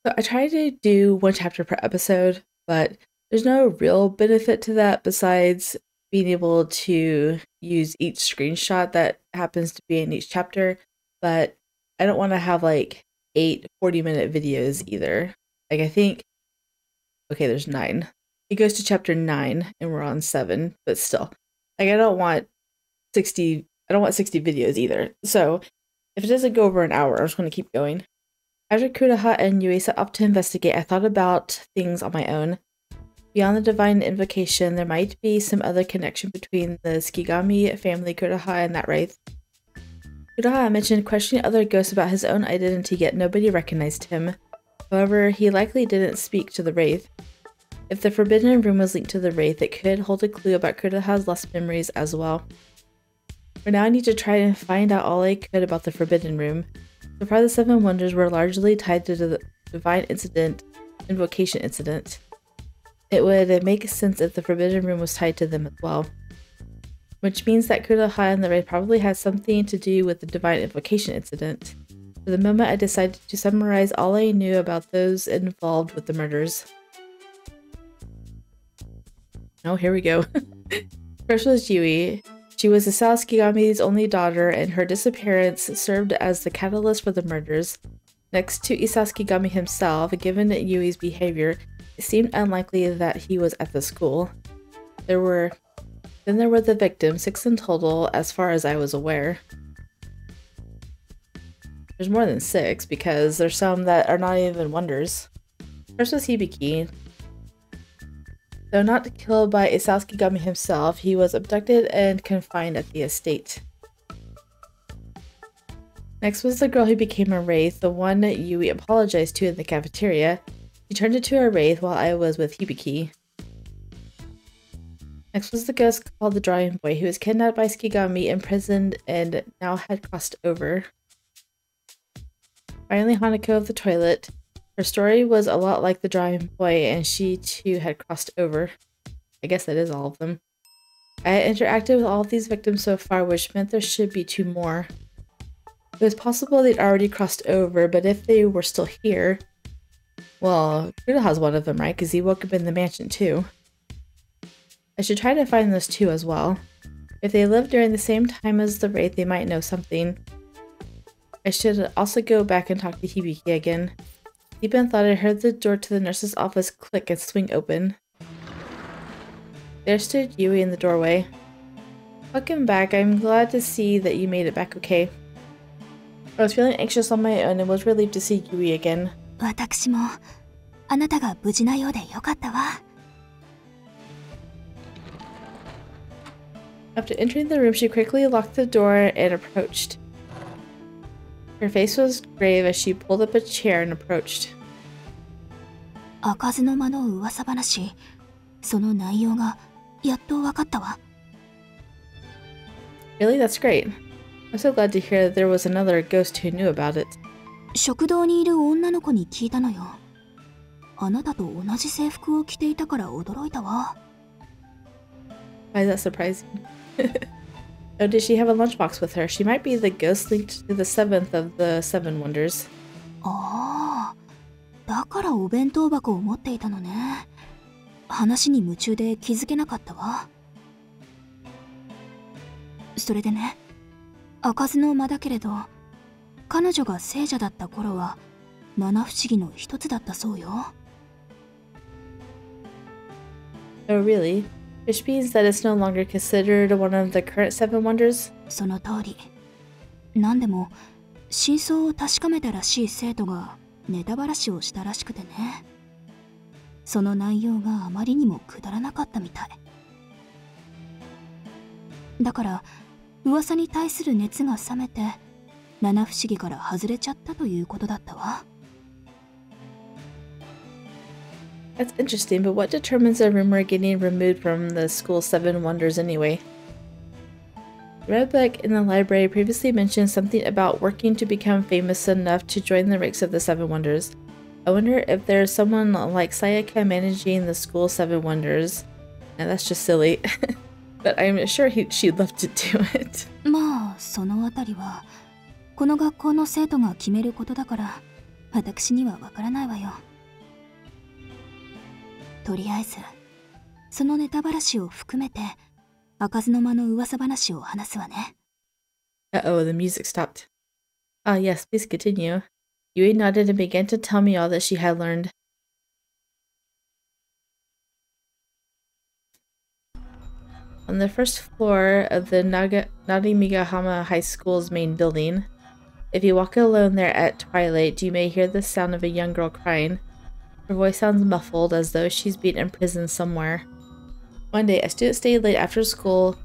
So I try to do one chapter per episode, but there's no real benefit to that besides being able to use each screenshot that happens to be in each chapter. But I don't want to have like 8 40-minute videos either. Like, I think, okay, there's 9. It goes to chapter 9 and we're on 7, but still, like, I don't want 60 videos either. So if it doesn't go over an hour, I'm just going to keep going. After Kureha and Yui set up to investigate, I thought about things on my own. Beyond the divine invocation, there might be some other connection between the Skigami family Kureha and that wraith. Kureha mentioned questioning other ghosts about his own identity, yet nobody recognized him. However, he likely didn't speak to the wraith. If the forbidden room was linked to the wraith, it could hold a clue about Kureha's lost memories as well. For now, I need to try and find out all I could about the forbidden room. So far, the 7 wonders were largely tied to the divine invocation incident. It would make sense if the forbidden room was tied to them as well. Which means that Kureha and the wraith probably had something to do with the divine invocation incident. For the moment, I decided to summarize all I knew about those involved with the murders. Oh, here we go. First was Yui. She was Isao Skigami's only daughter, and her disappearance served as the catalyst for the murders. Next to Isao Skigami himself, given Yui's behavior, it seemed unlikely that he was at the school. Then there were the victims, 6 in total, as far as I was aware. There's more than 6, because there's some that are not even wonders. First was Hibiki. Though not killed by Isao Skigami himself, he was abducted and confined at the estate. Next was the girl who became a wraith, the one Yui apologized to in the cafeteria. She turned into a wraith while I was with Hibiki. Next was the ghost called the Drawing Boy, who was kidnapped by Skigami, imprisoned, and now had crossed over. Finally, Hanako of the toilet. Her story was a lot like the Drawing Boy, and she too had crossed over. I guess that is all of them. I had interacted with all of these victims so far, which meant there should be 2 more. It was possible they'd already crossed over, but if they were still here... Well, Kureha's one of them, right? Because he woke up in the mansion too. I should try to find those 2 as well. If they lived during the same time as the wraith, they might know something. I should also go back and talk to Hibiki again. Deep in thought, I heard the door to the nurse's office click and swing open. There stood Yui in the doorway. Welcome back. I'm glad to see that you made it back okay. I was feeling anxious on my own and was relieved to see Yui again. 私もあなたが無事なようでよかったわ。 After entering the room, she quickly locked the door and approached. Her face was grave as she pulled up a chair and approached. 開かずの間の噂話、その内容がやっと分かったわ。 Really? That's great. I'm so glad to hear that there was another ghost who knew about it. 食堂にいる女の子に聞いたのよ。あなたと同じ制服を着ていたから驚いたわ。 Why is that surprising? Oh, did she have a lunchbox with her? She might be the ghost linked to the 7th of the 7 wonders. ああ、だからお弁当箱を持っていたのね。話に夢中で気づけなかったわ。それでね、開かずの間だけれど、彼女が聖者だった頃は七不思議の一つだったそうよ。Oh, really? Which means that it's no longer considered one of the current 7 wonders? その通り。なんでも、真相を確かめたらしい生徒がネタばらしをしたらしくてね。その内容があまりにもくだらなかったみたい。だから、噂に対する熱が冷めて、七不思議から外れちゃったということだったわ。That's interesting, but what determines a rumor getting removed from the school's 7 wonders anyway? The red book in the library previously mentioned something about working to become famous enough to join the ranks of the 7 wonders. I wonder if there's someone like Sayaka managing the school's 7 wonders. And that's just silly. But I'm sure she'd love to do it. まあ、そのあたりは、この学校の生徒が決めることだから、私にはわからないわよ。とりあえず、そのネタばらしを含めて、開かずの間の噂話を話すわね。Uh-oh, the music stopped. Ah, yes, please continue. Yui nodded and began to tell me all that she had learned. On the first floor of the Narimigahama High School's main building, if you walk alone there at twilight, you may hear the sound of a young girl crying. Her voice sounds muffled, as though she's been imprisoned somewhere. One day, a student stayed late after school,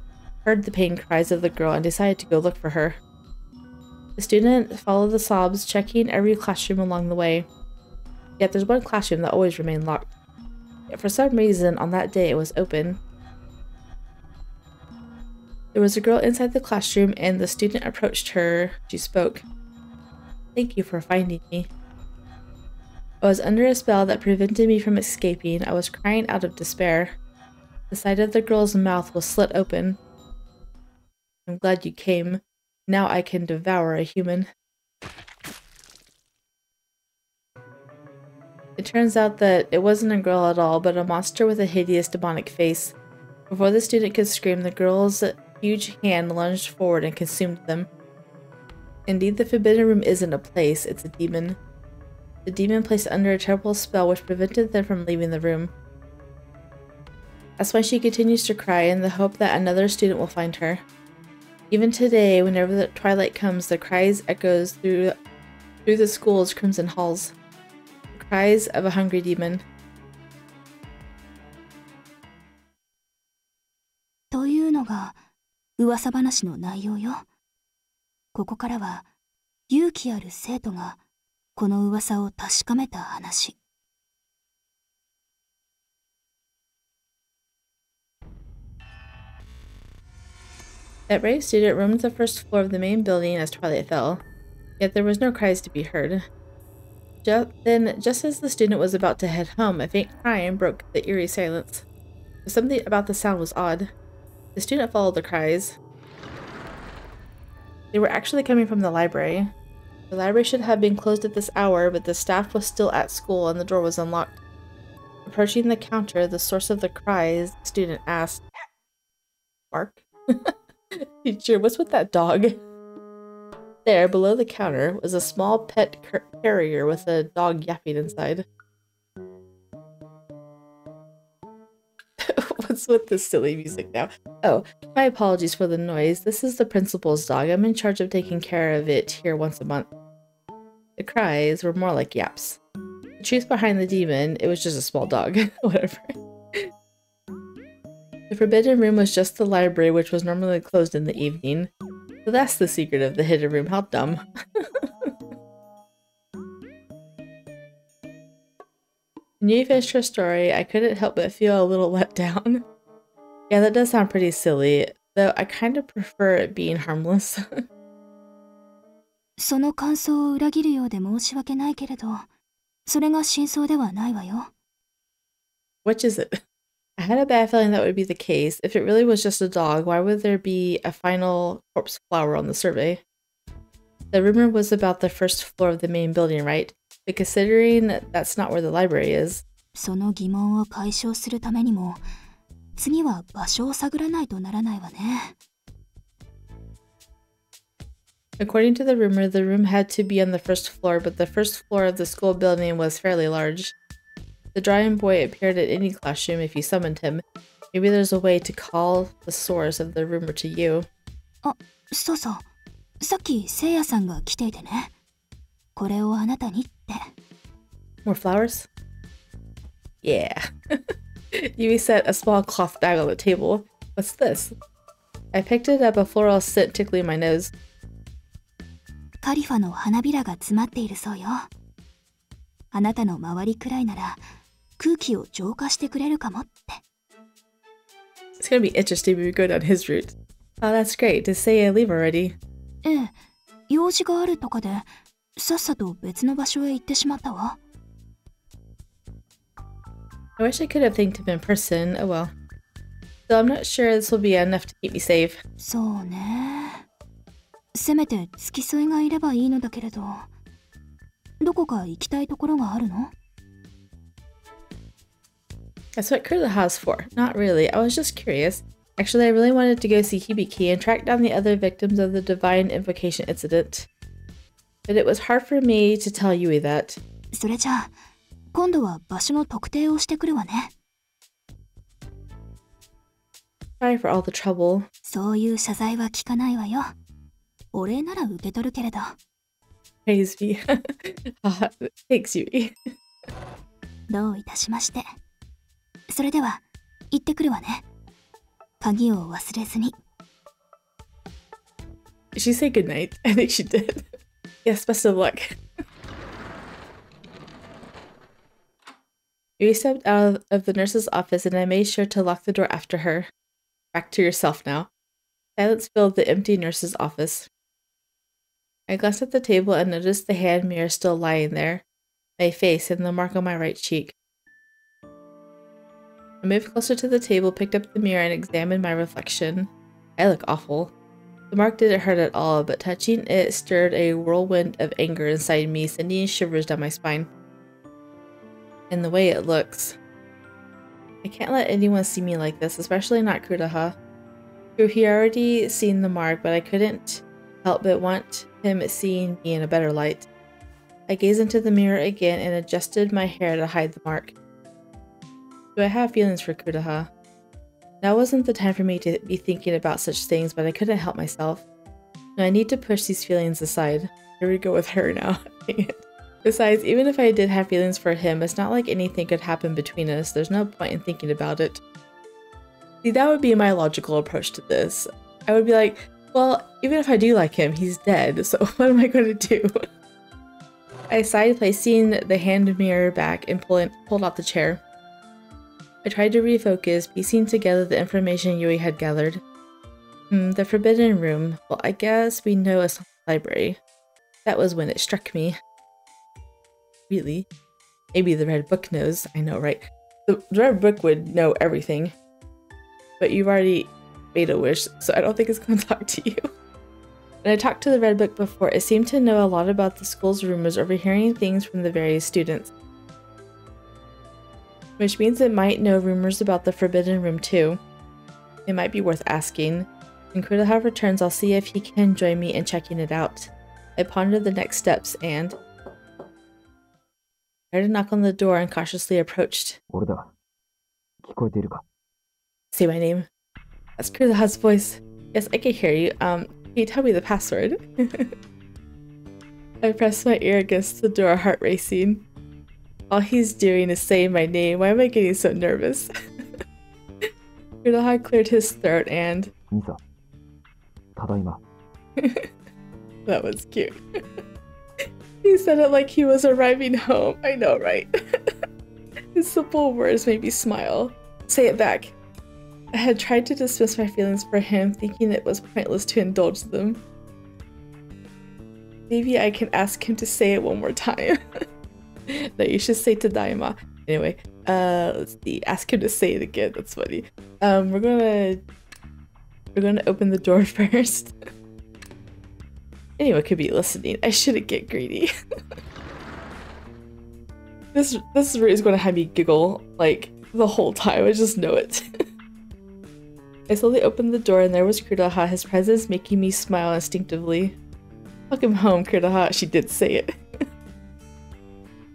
heard the pain cries of the girl, and decided to go look for her. The student followed the sobs, checking every classroom along the way. Yet there's one classroom that always remained locked. Yet for some reason, on that day, it was open. There was a girl inside the classroom, and the student approached her. She spoke. "Thank you for finding me. I was under a spell that prevented me from escaping. I was crying out of despair. The side of the girl's mouth was slit open. I'm glad you came. Now I can devour a human." It turns out that it wasn't a girl at all, but a monster with a hideous demonic face. Before the student could scream, the girl's huge hand lunged forward and consumed them. Indeed, the Forbidden Room isn't a place, it's a demon. The demon placed under a terrible spell which prevented them from leaving the room. That's why she continues to cry in the hope that another student will find her. Even today, whenever the twilight comes, the cries echoes through the school's crimson halls. The cries of a hungry demon. というのが噂話の内容よ。ここからは勇気ある生徒がこの噂を確かめた話。That brave student roamed the first floor of the main building as twilight fell, yet there was no cries to be heard. Then, just as the student was about to head home, a faint crying broke the eerie silence. Something about the sound was odd. The student followed the cries. They were actually coming from the library. The library should have been closed at this hour, but the staff was still at school and the door was unlocked. Approaching the counter, the source of the cries, the student asked, "Mark? Teacher, what's with that dog?" There, below the counter, was a small pet carrier with a dog yapping inside. What's with this silly music now? Oh, my apologies for the noise. This is the principal's dog. I'm in charge of taking care of it here once a month. The cries were more like yaps. The truth behind the demon, it was just a small dog. Whatever. The Forbidden Room was just the library, which was normally closed in the evening. So that's the secret of the hidden room. How dumb. When you finished her story, I couldn't help but feel a little let down. Yeah, that does sound pretty silly, though I kind of prefer it being harmless. その感想を裏切るようで申し訳ないけれど、それが真相ではないわよ。Which is it? I had a bad feeling that would be the case. If it really was just a dog, why would there be a final corpse flower on the survey? The rumor was about the first floor of the main building, right? But considering that's not where the library is. その疑問を解消するためにも、次は場所を探らないとならないわね。According to the rumor, the room had to be on the first floor, but the first floor of the school building was fairly large. The drawing boy appeared at any classroom if you summoned him. Maybe there's a way to call the source of the rumor to you. あ、そうそう。さっきせいやさんが来ていてね。これをあなたにって。More flowers? Yeah. Yui set a small cloth bag on the table. What's this? I picked it up, a floral scent tickling my nose. カリファの花びらが詰まっているそうよ。あなたの周りくらいなら空気を浄化してくれるかもって。It's gonna be interesting when we go down his route. Oh, that's great. Did Seiya leave already? ええ、用事があるとかでさっさと別の場所へ行ってしまったわ。I wish I could have thanked him in person. Oh well. So I'm not sure this will be enough to keep me safe. そうね。せめて付き添いがいればいいのだけれど、どこか行きたいところがあるの？ That's what Kureha's for. Not really. I was just curious. Actually, I really wanted to go see Hibiki and track down the other victims of the divine invocation incident. But it was hard for me to tell Yui that. それじゃあ、今度は場所の特定をしてくるわね。Sorry for all the trouble. そういう謝罪は聞かないわよ。お礼なら受け取るけれど。Praise me. Thanks, Yui. どういたしまして。それでは、行ってくるわね。鍵を忘れずに。Did she say goodnight? I think she did. Yes, best of luck. You stepped out of the nurse's office and I made sure to lock the door after her. Back to yourself now. Silence filled the empty nurse's office. I glanced at the table and noticed the hand mirror still lying there, my face and the mark on my right cheek. I moved closer to the table, picked up the mirror, and examined my reflection. I look awful. The mark didn't hurt at all, but touching it stirred a whirlwind of anger inside me, sending shivers down my spine. And the way it looks. I can't let anyone see me like this, especially not Kureha. True, he already seen the mark, but I couldn't help but want him seeing me in a better light. I gazed into the mirror again and adjusted my hair to hide the mark. Do I have feelings for Kureha? Now wasn't the time for me to be thinking about such things, but I couldn't help myself. No, I need to push these feelings aside. Here we go with her now. Besides, even if I did have feelings for him, it's not like anything could happen between us. There's no point in thinking about it. See, that would be my logical approach to this. I would be like, well, even if I do like him, he's dead, so what am I going to do? I sighed, placing the hand mirror back and pulled out the chair. I tried to refocus, piecing together the information Yui had gathered. The forbidden room. Well, I guess we know it's not the library. That was when it struck me. Really? Maybe the Red Book knows. I know, right? The Red Book would know everything. But you've already made a wish, so I don't think it's going to talk to you. When I talked to the Red Book before, it seemed to know a lot about the school's rumors, overhearing things from the various students. Which means it might know rumors about the Forbidden Room too. It might be worth asking. When Kureha returns, I'll see if he can join me in checking it out. I pondered the next steps and... I heard a knock on the door and cautiously approached. Say my name. That's Kureha's voice. Yes, I can hear you. Can you tell me the password? I pressed my ear against the door, heart racing. All he's doing is saying my name. Why am I getting so nervous? Kureha cleared his throat and... Misa. Tadaima. That was cute. He said it like he was arriving home. I know, right? His simple words made me smile. Say it back. I had tried to dismiss my feelings for him, thinking it was pointless to indulge them. Maybe I can ask him to say it one more time. No, you should say Tadaima. Anyway, let's see. Ask him to say it again. That's funny. We're gonna open the door first. Anyone could be listening. I shouldn't get greedy. This is gonna have me giggle like the whole time. I just know it. I slowly opened the door and there was Kureha, his presence making me smile instinctively. Welcome home, Kureha. She did say it.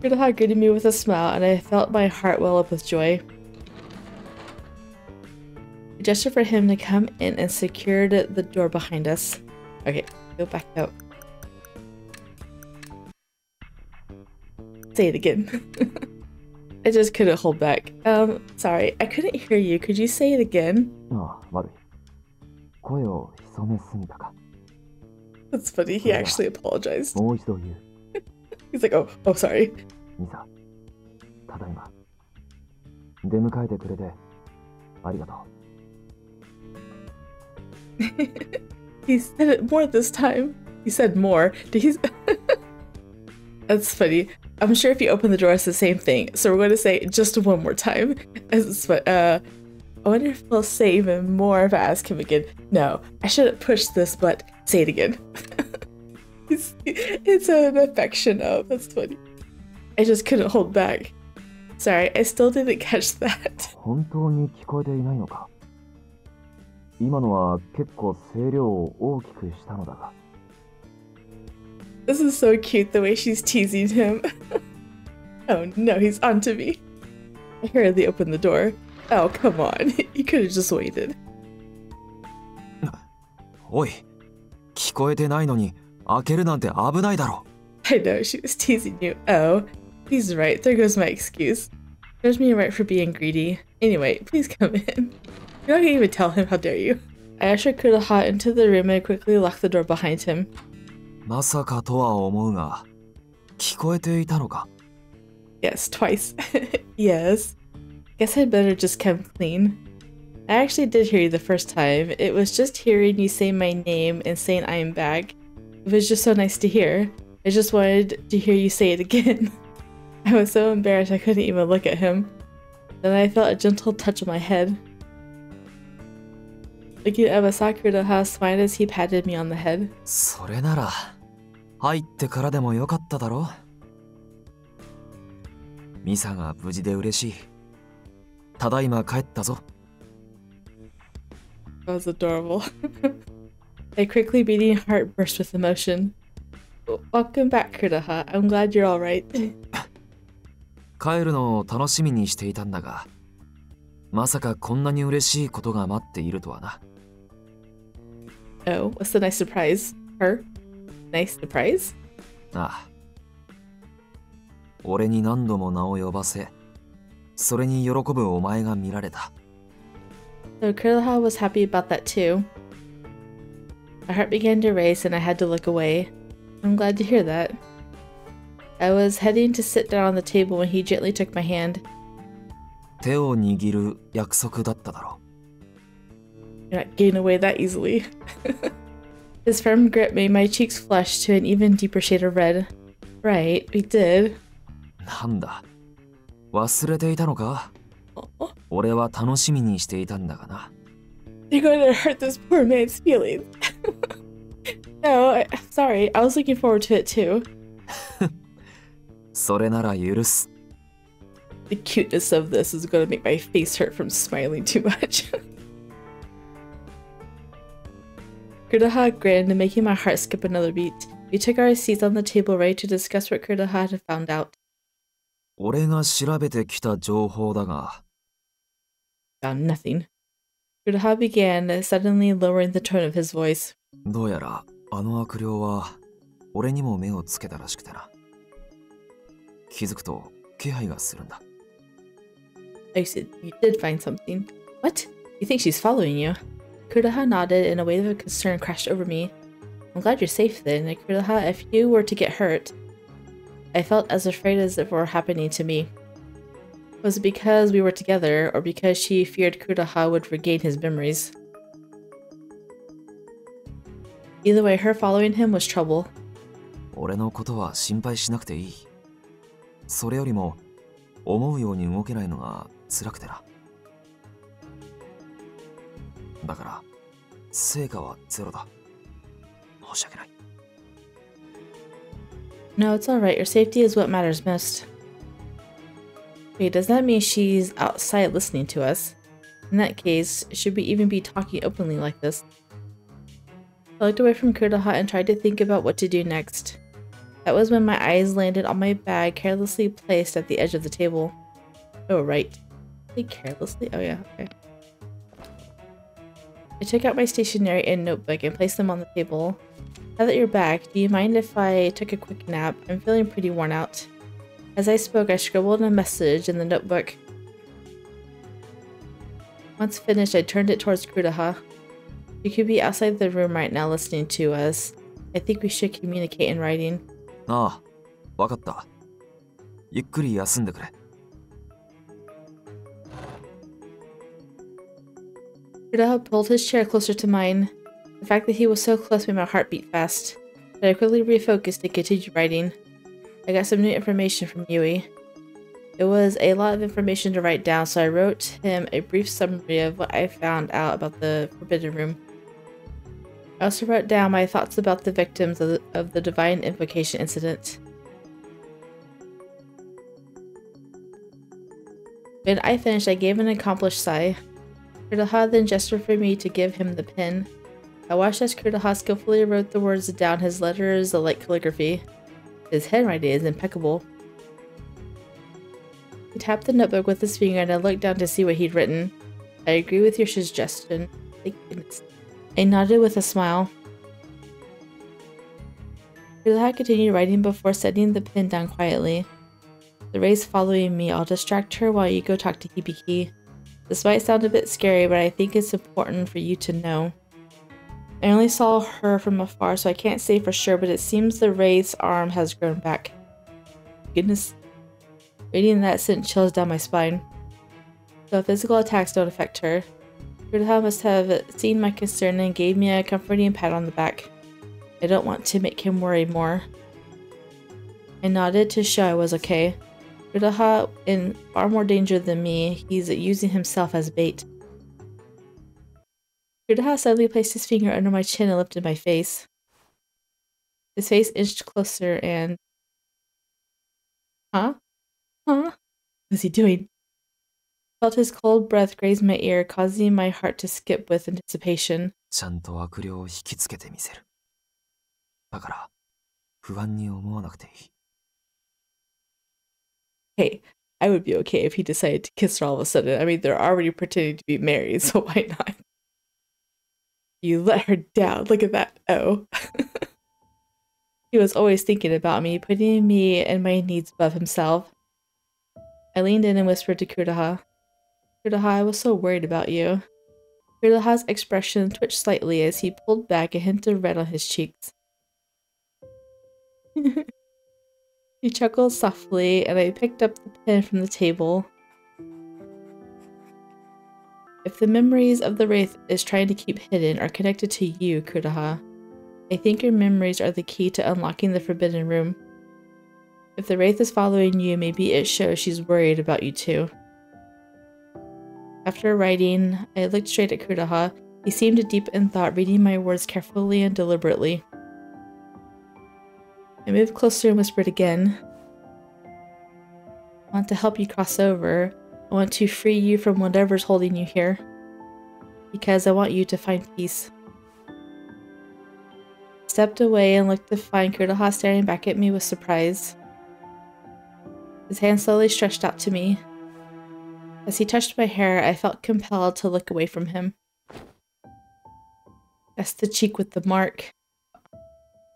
Kureha greeted me with a smile and I felt my heart well up with joy. I gestured for him to come in and secured the door behind us. Okay, go back out. Say it again. I just couldn't hold back. Sorry, I couldn't hear you. Could you say it again? That's funny, he actually apologized. He's like, oh, sorry. He said it more this time. He said more. Did he? That's funny. I'm sure if you open the door, it's the same thing. So we're going to say just one more time. I wonder if he'll say even more if I ask him again. No, I shouldn't push this, but say it again. It's an affection of. That's funny. I just couldn't hold back. Sorry, I still didn't catch that. This is so cute, the way she's teasing him. Oh no, he's onto me. I hurriedly opened the door. Oh, come on. You could have just waited. I know, she was teasing you. Oh, he's right. There goes my excuse. Serves me right for being greedy. Anyway, please come in. You're not gonna even tell him, how dare you. I ushered Kureha into the room and quickly locked the door behind him. まさかとは思うが、聞こえていたのか? Yes, twice. Yes. Guess I'd better just come clean. I actually did hear you the first time. It was just hearing you say my name and saying I am back. It was just so nice to hear. I just wanted to hear you say it again. I was so embarrassed I couldn't even look at him. Then I felt a gentle touch on my head. Looking at Kureha smiled as he patted me on the head. それなら、入ってからでもよかっただろ? ミサが無事で嬉しい。ただいま帰ったぞ。 That was adorable. My quickly beating heart burst with emotion. Welcome back, Kureha. I'm glad you're alright. 帰るのを楽しみにしていたんだが、まさかこんなに嬉しいことが待っているとはな。Oh, what's the nice surprise? Her? Nice surprise? ああ。俺に何度も名を呼ばせ、それに喜ぶお前が見られた。So Kureha was happy about that too. My heart began to race and I had to look away. I'm glad to hear that. I was heading to sit down on the table when he gently took my hand. 手を握る約束だっただろ。 You're not getting away that easily. His firm grip made my cheeks flush to an even deeper shade of red. Right, we did. なんだ、忘れていたのか? 俺は楽しみにしていたんだがな。 You're going to hurt this poor man's feelings. No, I'm sorry. I was looking forward to it too. それなら許す。 The cuteness of this is going to make my face hurt from smiling too much. Kureha grinned, making my heart skip another beat. We took our seats on the table ready to discuss what Kureha had found out. 俺が調べてきた情報だが。 Found nothing. Kureha began, suddenly lowering the tone of his voice. どうやらあの悪霊は俺にも目をつけたらしくてな。気づくと気配がするんだ。 I said, you did find something. What? You think she's following you? Kureha nodded and a wave of concern crashed over me. I'm glad you're safe then. Kureha, if you were to get hurt, I felt as afraid as if it were happening to me. Was it because we were together, or because she feared Kureha would regain his memories? Either way, her following him was trouble. 俺のことは心配しなくていい。それよりも思うように動けないのが辛くてな。だから成果はゼロだ。申し訳ない。 No, it's alright. Your safety is what matters most. Wait, does that mean she's outside listening to us? In that case, should we even be talking openly like this? I looked away from Kureha and tried to think about what to do next. That was when my eyes landed on my bag carelessly placed at the edge of the table. Oh, right. Carelessly? Oh yeah, okay. I took out my stationery and notebook and placed them on the table. Now that you're back, do you mind if I took a quick nap? I'm feeling pretty worn out. As I spoke, I scribbled a message in the notebook. Once finished, I turned it towards Kureha. You could be outside the room right now listening to us. I think we should communicate in writing. ああ、わかった。ゆっくり休んでくれ。 Kureha pulled his chair closer to mine. The fact that he was so close made my heart beat fast. But I quickly refocused and continued writing. I got some new information from Yui. It was a lot of information to write down, so I wrote him a brief summary of what I found out about the Forbidden Room. I also wrote down my thoughts about the victims of the Divine Invocation incident. When I finished, I gave an accomplished sigh. Kureha then gestured for me to give him the pen. I watched as Kureha skillfully wrote the words down, his letters like calligraphy. His handwriting is impeccable. He tapped the notebook with his finger and I looked down to see what he'd written. I agree with your suggestion. Thank goodness. I nodded with a smile. Kureha continued writing before setting the pen down quietly. The wraith's following me. I'll distract her while you go talk to Hibiki. This might sound a bit scary, but I think it's important for you to know. I only saw her from afar, so I can't say for sure, but it seems the wraith's arm has grown back. Goodness. Reading that sent chills down my spine. So physical attacks don't affect her. Kureha must have seen my concern and gave me a comforting pat on the back. I don't want to make him worry more. I nodded to show I was okay. Kureha in far more danger than me. He's using himself as bait. Kureha suddenly placed his finger under my chin and lifted my face. His face inched closer and... Huh? What's he doing? I felt his cold breath graze my ear, causing my heart to skip with anticipation. ちゃんと悪霊を引きつけてみせる。だから、不安に思わなくていい。Hey, I would be okay if he decided to kiss her all of a sudden. I mean, they're already pretending to be married, so why not? You let her down. Look at that. Oh. He was always thinking about me, putting me and my needs above himself. I leaned in and whispered to Kureha. Kureha, I was so worried about you. Kureha's expression twitched slightly as he pulled back a hint of red on his cheeks. He chuckled softly, and I picked up the pen from the table. If the memories of the wraith is trying to keep hidden are connected to you, Kureha, I think your memories are the key to unlocking the forbidden room. If the wraith is following you, maybe it shows she's worried about you too. After writing, I looked straight at Kureha. He seemed deep in thought, reading my words carefully and deliberately. I moved closer and whispered again. I want to help you cross over. I want to free you from whatever's holding you here. Because I want you to find peace. I stepped away and looked to find Kureha staring back at me with surprise. His hand slowly stretched out to me. As he touched my hair, I felt compelled to look away from him. That's the cheek with the mark.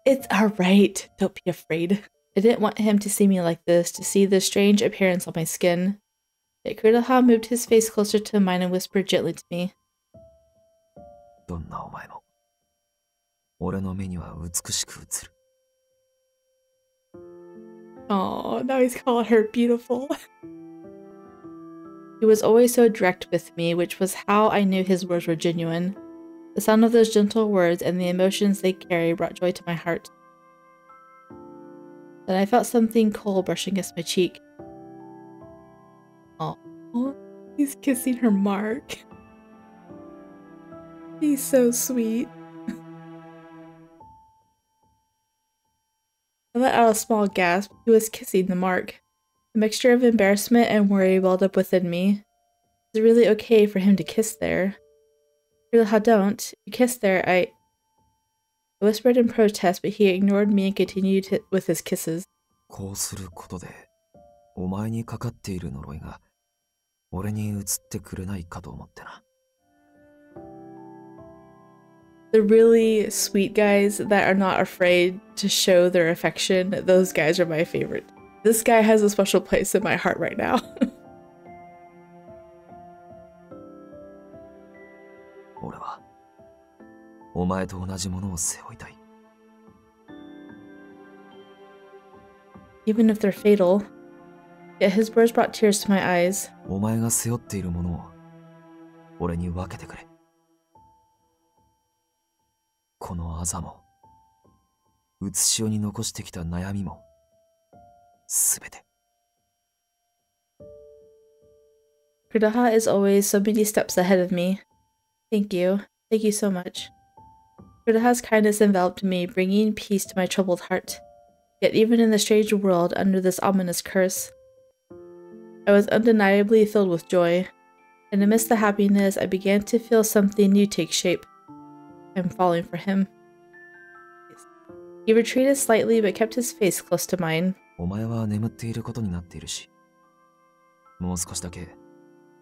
It's alright. Don't be afraid. I didn't want him to see me like this, to see the strange appearance on my skin. Yet Kureha moved his face closer to mine and whispered gently to me. どんなお前も、俺の目には美しく映る。Oh, now he's calling her beautiful. He was always so direct with me, which was how I knew his words were genuine. The sound of those gentle words and the emotions they carry brought joy to my heart. Then I felt something cold brushing against my cheek. Oh, he's kissing her mark. He's so sweet. I let out a small gasp. He was kissing the mark. A mixture of embarrassment and worry welled up within me. Is it really okay for him to kiss there? Kureha, don't. If you kiss there, I whispered in protest, but he ignored me and continued with his kisses. こうすることで、お前にかかっている呪いが、俺に移ってくれないかと思ってな。The really sweet guys that are not afraid to show their affection, those guys are my favorite. This guy has a special place in my heart right now. 俺は、お前と同じものを背負いたい。Even if they're fatal. Yet his words brought tears to my eyes. お前が背負っているものを、俺に分けてくれ。このあざも、うつしおに残してきた悩みも、すべて。Kureha is always so many steps ahead of me. Thank you. Thank you so much. Kureha's kindness enveloped me, bringing peace to my troubled heart. Yet even in the strange world under this ominous curse, I was undeniably filled with joy. And amidst the happiness, I began to feel something new take shape. I'm falling for him. He retreated slightly but kept his face close to mine. お前は眠っていることになっているし、もう少しだけ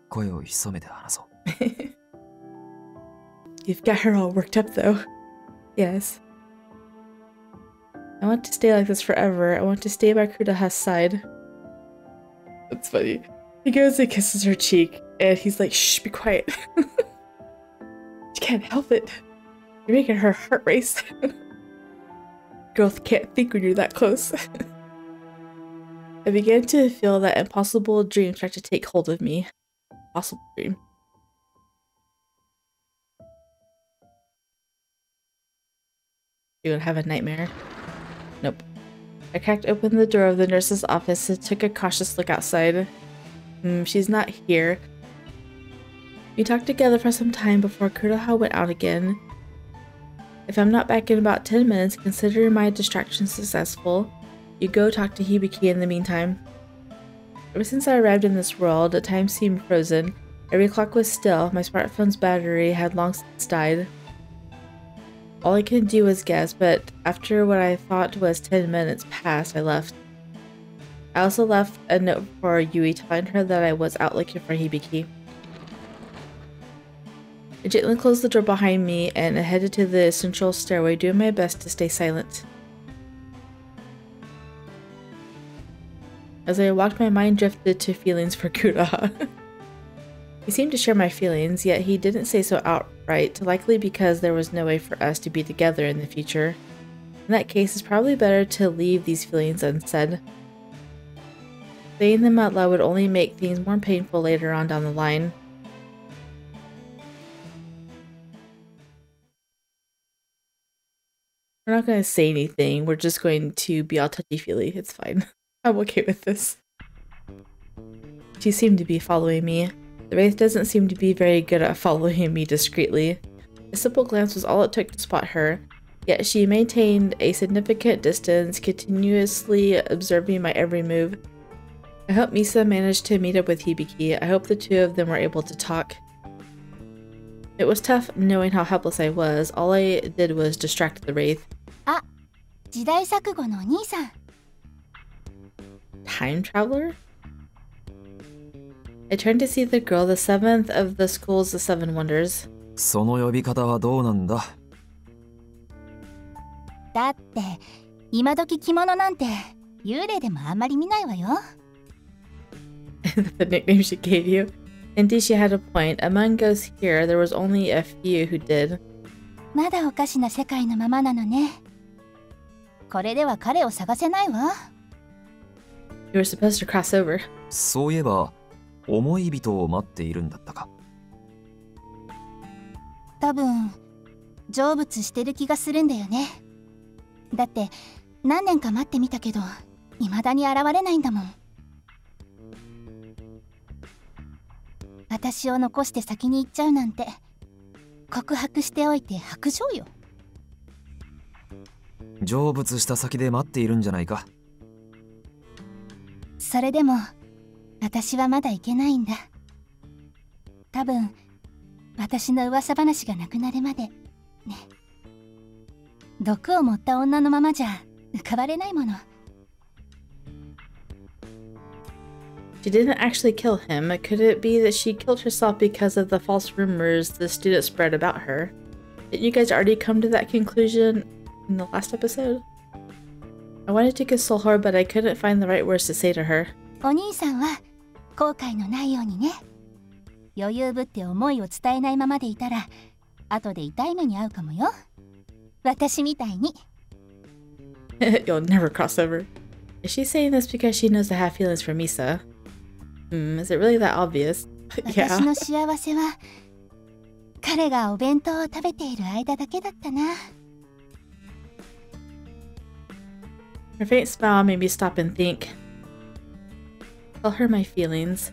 声を潜めて話そう。You've got her all worked up though. Yes. I want to stay like this forever. I want to stay by Kureha's side. That's funny. He goes and kisses her cheek, and he's like, shh, be quiet. She can't help it. You're making her heart race. Girls can't think when you're that close. I began to feel that impossible dream start to take hold of me. Possible dream. You would have a nightmare? Nope. I cracked open the door of the nurse's office and took a cautious look outside. She's not here. We talked together for some time before Kureha went out again. If I'm not back in about 10 minutes, consider my distraction successful. You go talk to Hibiki in the meantime. Ever since I arrived in this world, the time seemed frozen. Every clock was still. My smartphone's battery had long since died. All I could do was guess, but after what I thought was 10 minutes passed, I left. I also left a note for Yui telling her that I was out looking for Hibiki. I gently closed the door behind me and I headed to the central stairway, doing my best to stay silent. As I walked, my mind drifted to feelings for Kureha. He seemed to share my feelings, yet he didn't say so outright, likely because there was no way for us to be together in the future. In that case, it's probably better to leave these feelings unsaid. Saying them out loud would only make things more painful later on down the line. We're not going to say anything, we're just going to be all touchy-feely. It's fine. I'm okay with this. She seemed to be following me. The wraith doesn't seem to be very good at following me discreetly. A simple glance was all it took to spot her, yet she maintained a significant distance, continuously observing my every move. I hope Misa managed to meet up with Hibiki. I hope the two of them were able to talk. It was tough knowing how helpless I was. All I did was distract the wraith. Ah, 時代錯誤のお兄さん. Time traveler? I turned to see the girl, the seventh of the school's the Seven Wonders. その呼び方はどうなんだ? だって、今時着物なんて幽霊でもあんまり見ないわよ。The nickname she gave you. Indeed, she had a point. Among us here, there was only a few who did. まだおかしな世界のままなのね。これでは彼を探せないわ。You were supposed to cross over. そういえば、思い人を待っているんだったか。多分、成仏してる気がするんだよね。だって、何年か待ってみたけど、未だに現れないんだもん。私を残して先に行っちゃうなんて、告白しておいて白状よ。成仏した先で待っているんじゃないか。それでも私はまだ行けないんだ。多分私の噂話がなくなるまでね。毒を持った女のままじゃ浮かばれないもの。She didn't actually kill him. Could it be that she killed herself because of the false rumors the students spread about her? Didn't you guys already come to that conclusion in the last episode? I wanted to console her, but I couldn't find the right words to say to her. お兄さんは後悔のないようにね。余裕ぶって思いを伝えないままでいたら、後で痛い目に遭うかもよ。私みたいに。You'll never cross over. Is she saying this because she knows I have feelings for Misa? Is it really that obvious? Yeah. 私の幸せは彼がお弁当を食べている間だけだったな。Her faint smile made me stop and think. Tell her my feelings.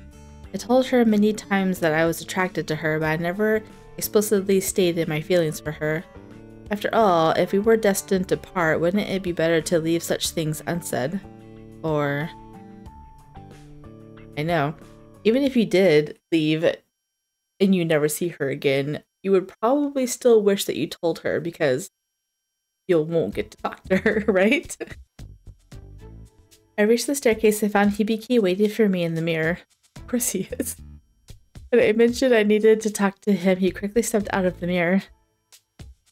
I told her many times that I was attracted to her, but I never explicitly stated my feelings for her. After all, if we were destined to part, wouldn't it be better to leave such things unsaid? Or... I know. Even if you did leave and you never see her again, you would probably still wish that you told her because you won't get to talk to her, right? I reached the staircase and found Hibiki waiting for me in the mirror. Of course he is. When I mentioned I needed to talk to him, he quickly stepped out of the mirror.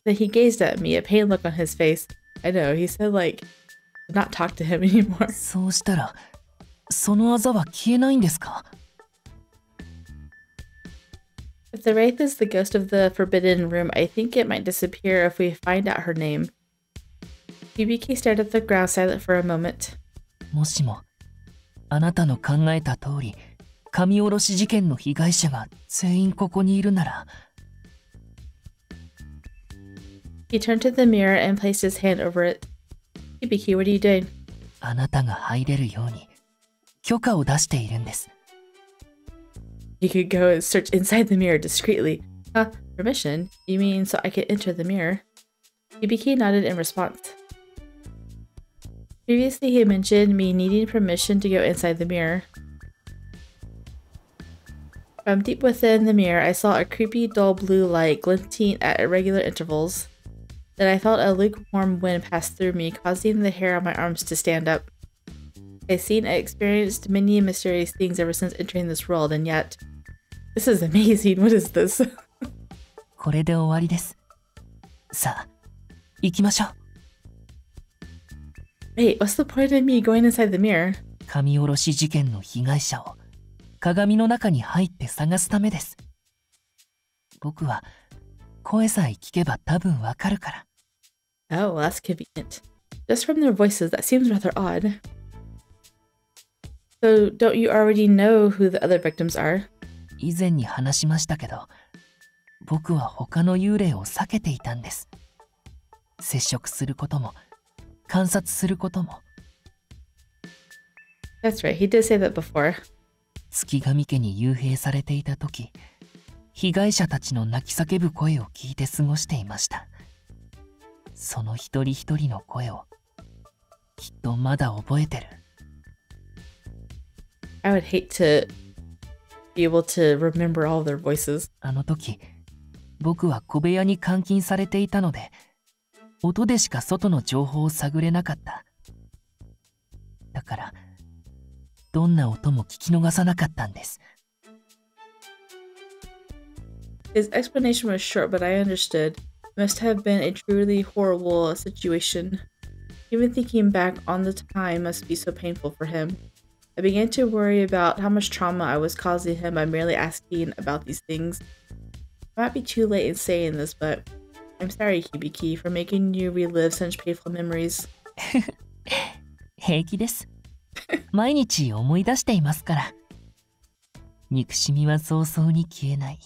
Then he gazed at me, a pained look on his face. I know, he said like, not talk to him anymore. そうしたらそのあざは消えないんですか？ If the wraith is the ghost of the forbidden room, I think it might disappear if we find out her name. Hibiki stared at the ground, silent for a moment. もしも、あなたの考えた通り、神下ろし事件の被害者が全員ここにいるなら。He turned to the mirror and placed his hand over it. Hibiki, what are you doing? あなたが入れるように許可を出しているんです。You could go and search inside the mirror discreetly. Huh? Permission? You mean so I could enter the mirror? Hibiki nodded in response. Previously, he mentioned me needing permission to go inside the mirror. From deep within the mirror, I saw a creepy, dull blue light glinting at irregular intervals. Then I felt a lukewarm wind pass through me, causing the hair on my arms to stand up. I've seen and experienced many mysterious things ever since entering this world, and yet... This is amazing. What is this? これで終わりです。さあ、行きましょう。Wait, what's the point of me going inside the mirror? 神下ろし事件の被害者を鏡の中に入って探すためです。僕は声さえ聞けば多分わかるから。Oh, well, that's convenient. Just from their voices, that seems rather odd. So, don't you already know who the other victims are? 以前に話しましたけど、僕は他の幽霊を避けていたんです。接触することも、観察することも。That's right, he did say that before. 月神家に幽閉されていた時、被害者たちの泣き叫ぶ声を聞いて過ごしていました。その一人一人の声を、きっとまだ覚えてる。I would hate to be able to remember all their voices. あの時、僕は小部屋に監禁されていたので、音でしか外の情報を探れなかった。だから、どんな音も聞き逃さなかったんです。His explanation was short, but I understood. It must have been a truly horrible situation. Even thinking back on the time must be so painful for him. I began to worry about how much trauma I was causing him by merely asking about these things. I might be too late in saying this, but I'm sorry, Hibiki, for making you relive such painful memories. 平気です。毎日思い出していますから。憎しみは早々に消えない。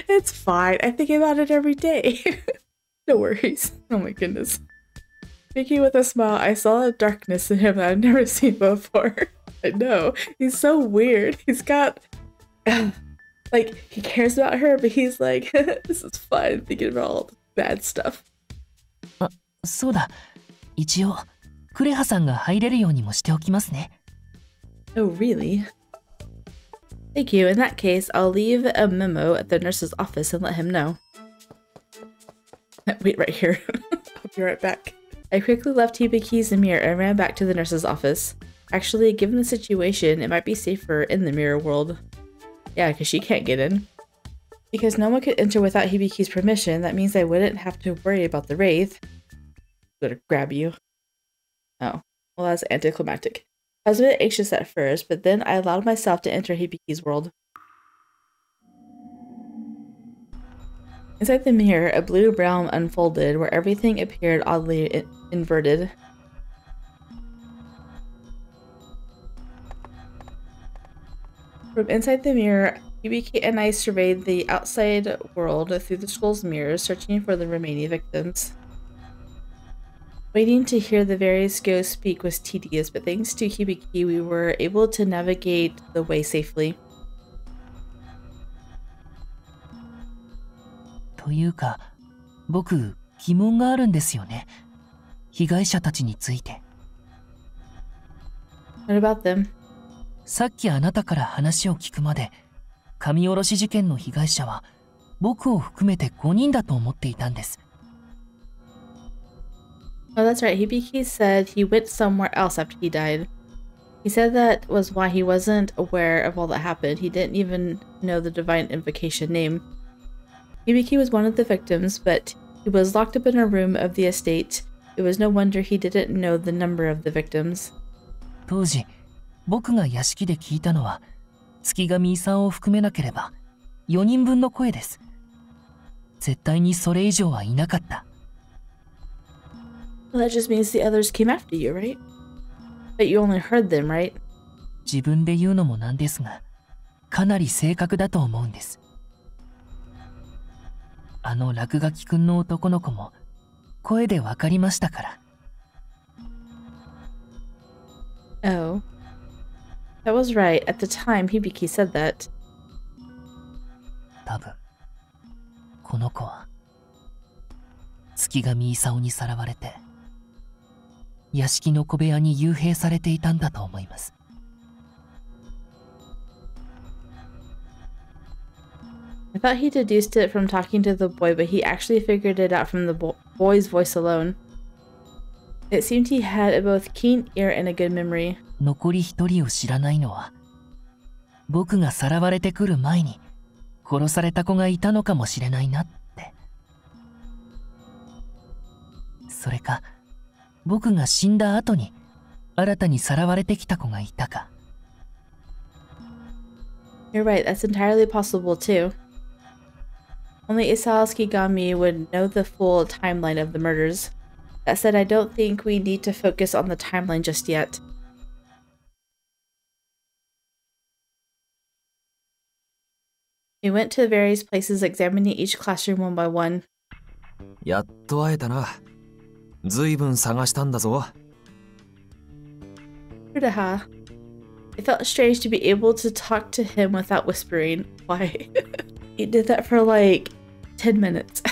It's fine. I think about it every day. No worries. Oh my goodness. Speaking with a smile, I saw a darkness in him that I've never seen before. I know. He's so weird. He's got... like, he cares about her, but he's like, this is fun, thinking about all the bad stuff. あ、そうだ。一応、クレハさんが入れるようにもしておきますね。Oh, really? Thank you. In that case, I'll leave a memo at the nurse's office and let him know. Wait right here. I'll be right back. I quickly left Hibiki's mirror and ran back to the nurse's office. Actually, given the situation, it might be safer in the mirror world. Yeah, because she can't get in. Because no one could enter without Hibiki's permission, that means I wouldn't have to worry about the wraith. I'm gonna grab you. Oh, well, that's anticlimactic. I was a bit anxious at first, but then I allowed myself to enter Hibiki's world. Inside the mirror, a blue realm unfolded where everything appeared oddly inverted. From inside the mirror, Hibiki and I surveyed the outside world through the skull's mirrors, searching for the remaining victims. Waiting to hear the various ghosts speak was tedious, but thanks to Hibiki, we were able to navigate the way safely. というか、僕、疑問があるんですよね。被害者たちについて。What about them? さっきあなたから話を聞くまで、神下ろし事件の被害者は、僕を含めて5人だと思っていたんです。Oh, that's right. Hibiki said he went somewhere else after he died. He said that was why he wasn't aware of all that happened. He didn't even know the divine invocation name. Hibiki was one of the victims, but he was locked up in a room of the estate. It was no wonder he didn't know the number of the victims. 当時僕が屋敷で聞いたのは月神さんを含めなければ4人分の声です。絶対にそれ以上はいなかった。Well, that just means the others came after you, right? But you only heard them, right? 自分で言うのもなんですが、かなり正確だと思うんです。あの落書きくんの男の子も声でわかりましたから。Oh. That was right. At the time, Hibiki said that. 多分、この子は月神功にさらわれて、屋敷の小部屋に幽閉されていたんだと思います。I thought he deduced it from talking to the boy, but he actually figured it out from the boy's voice alone. It seemed he had a both keen ear and a good memory. 残り一人を知らないのは、僕がさらわれてくる前に殺された子がいたのかもしれないなって。それか、僕が死んだ後に新たにさらわれてきた子がいたか。You're right, that's entirely possible too. Only Isao's Kigami would know the full timeline of the murders. That said, I don't think we need to focus on the timeline just yet. We went to various places, examining each classroom one by one. やっと会えたな。ずいぶん探したんだぞ。Kureha. It felt strange to be able to talk to him without whispering. Why? He did that for like 10 minutes.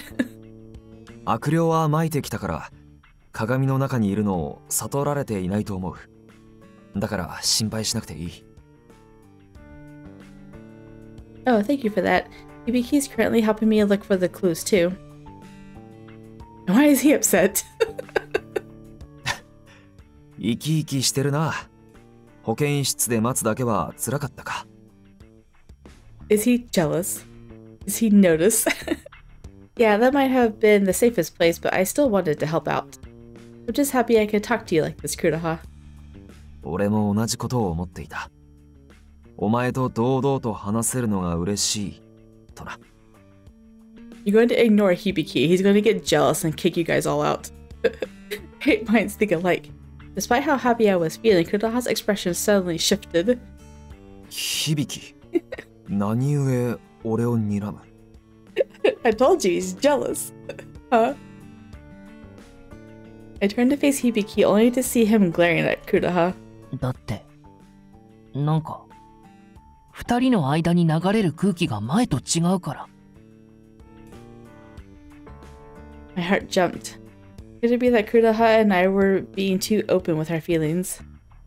悪霊は撒いてきたから鏡の中にいるのを悟られていないと思う。だから心配しなくていい。Oh, thank you for that. Hibiki's currently helping me look for the clues too. Why is he upset? 生き生きしてるな。保健室で待つだけは辛かったか。Is he jealous? Does he notice? Yeah, that might have been the safest place, but I still wanted to help out. I'm just happy I could talk to you like this, Kureha. 俺も同じことを思っていた。お前と堂々と話せるのが嬉しいとな。You're going to ignore Hibiki. He's going to get jealous and kick you guys all out. Great minds think alike. Despite how happy I was feeling, Kureha's expression suddenly shifted. 響き、何故俺を睨む？ I told you, he's jealous. Huh? I turned to face Hibiki only to see him glaring at Kureha. だって、なんか、二人の間に流れる空気が前と違うから。My heart jumped. Could it be that Kureha and I were being too open with our feelings?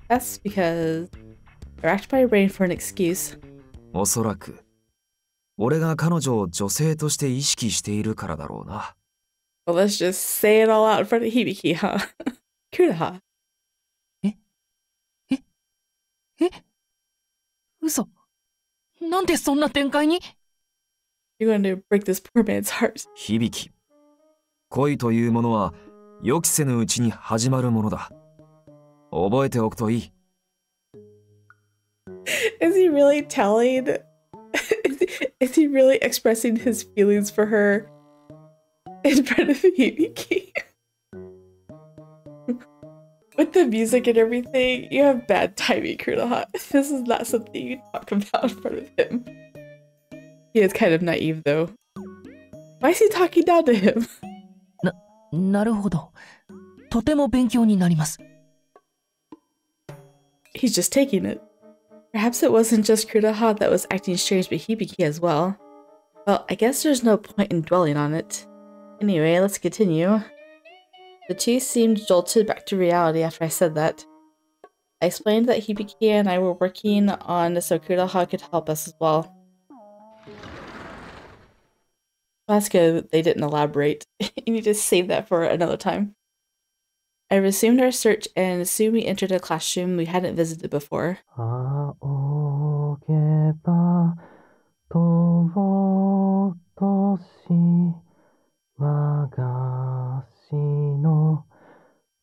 That's because I racked my brain for an excuse. おそらく、俺が彼女を女性として意識しているからだろうな。Well, let's just say it all out in front of Hibiki, huh? Kureha. 嘘。なんでそんな展開に？ You're going to break this poor man's heart. 響き、恋というものは予期せぬうちに始まるものだ。覚えておくといい。Is he really telling? Is he really expressing his feelings for her in front of Hibiki? With the music and everything, you have bad timing, Kureha. This is not something you talk about in front of him. He is kind of naive, though. Why is he talking down to him? なるほど。とても勉強になります。He's just taking it. Perhaps it wasn't just Kureha that was acting strange, but Hibiki as well. Well, I guess there's no point in dwelling on it. Anyway, let's continue. The two seemed jolted back to reality after I said that. I explained that Hibiki and I were working on so Kureha could help us as well. That's good they didn't elaborate. You need to save that for another time. I resumed our search and soon we entered a classroom we hadn't visited before. 仰げば尊し我が師の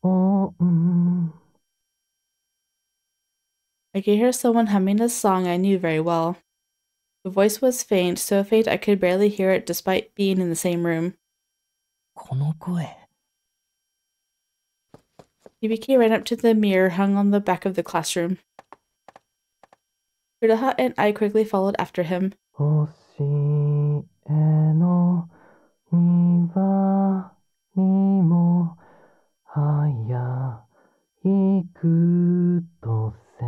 恩 could hear someone humming a song I knew very well. The voice was faint, so faint I could barely hear it despite being in the same room. この声。 Hibiki ran up to the mirror hung on the back of the classroom. Kureha and I quickly followed after him. 星への庭にも早いくとせ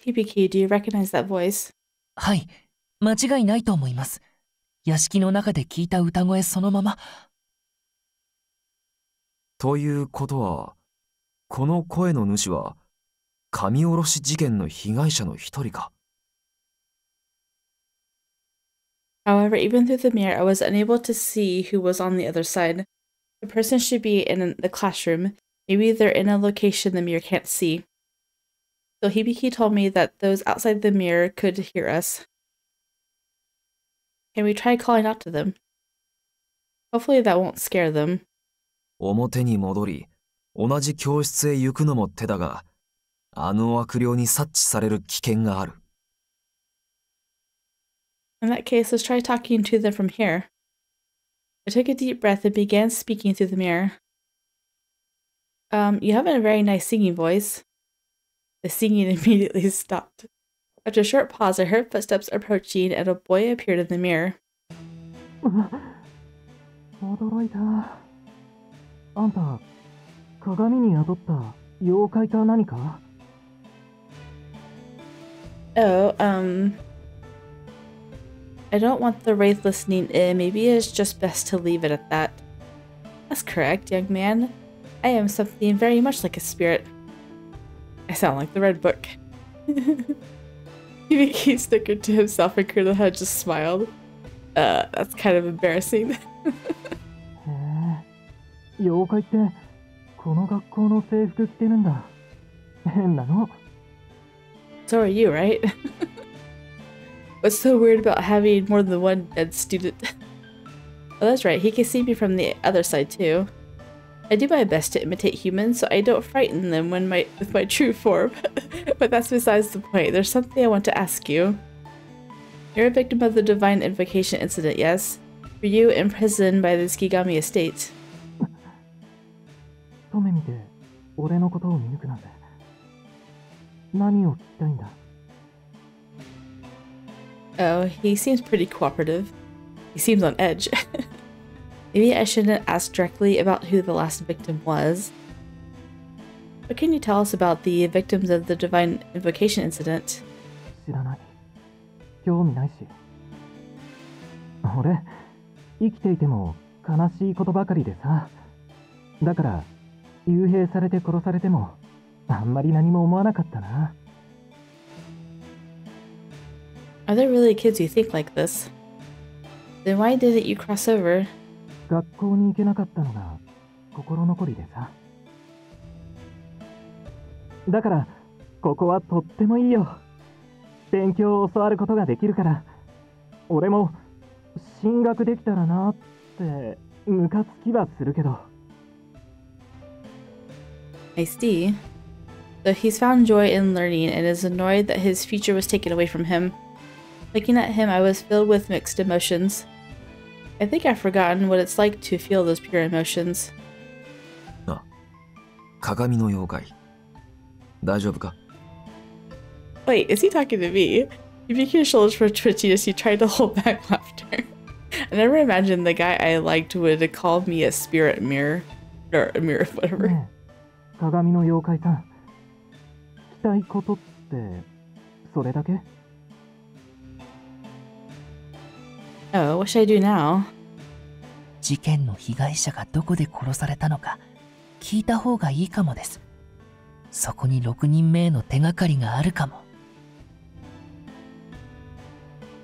Hibiki, do you recognize that voice? はい、間違いないと思います。屋敷の中で聞いた歌声そのまま。ということは、この声の主は、神殺し事件の被害者の一人か。However, even through the mirror, I was unable to see who was on the other side. The person should be in the classroom. Maybe they're in a location the mirror can't see. So Hibiki told me that those outside the mirror could hear us. Can we try calling out to them? Hopefully that won't scare them. 表に戻り、同じ教室へ行くのも手だが、あの悪霊に察知される危険がある。In that case, let's try talking to them from here. I took a deep breath and began speaking through the mirror. You have a very nice singing voice. The singing immediately stopped. After a short pause, I heard footsteps approaching and a boy appeared in the mirror. 驚いた。あんた、鏡に宿った妖怪か何か？ Oh, I don't want the wraith listening in. Maybe it's just best to leave it at that. That's correct, young man. I am something very much like a spirit. I sound like the Red Book. He snickered to himself and Kureha just smiled. That's kind of embarrassing. へえ、妖怪ってこの学校の制服着てるんだ。変なの。So are you, right? What's so weird about having more than one dead student? Oh, that's right. He can see me from the other side too. I do my best to imitate humans, so I don't frighten them with my true form. But that's besides the point. There's something I want to ask you. You're a victim of the divine invocation incident, yes? Were you imprisoned by the Skigami estate? 一目見て俺のことを見抜くなんて。何を聞きたいんだ？ Oh, he seems pretty cooperative. He seems on edge. Maybe I shouldn't ask directly about who the last victim was. What can you tell us about the victims of the divine invocation incident? 知らない。興味ないし。俺、生きていても悲しいことばかりでさ。だから、幽閉されて殺されても、あんまり何も思わなかったな。Are there really kids who think like this? Then why didn't you cross over? 学校に行けなかったのが心残りでさ。だから、ここはとってもいいよ。勉強を教わることができるから、俺も進学できたらなってムカつきはするけど。I see. So he's found joy in learning and is annoyed that his future was taken away from him. Looking at him, I was filled with mixed emotions. I think I've forgotten what it's like to feel those pure emotions. あ、鏡の妖怪。大丈夫か？ Wait, is he talking to me? Hibiku's shoulders were twitching as he tried to hold back laughter. I never imagined the guy I liked would call me a spirit mirror. Or a mirror, whatever. ねえ、鏡の妖怪さん。聞きたいことって、それだけ？ Oh, what should I do now? 事件の被害者がどこで殺されたのか聞いた方がいいかもです。そこに6人目への手がかりがあるかも。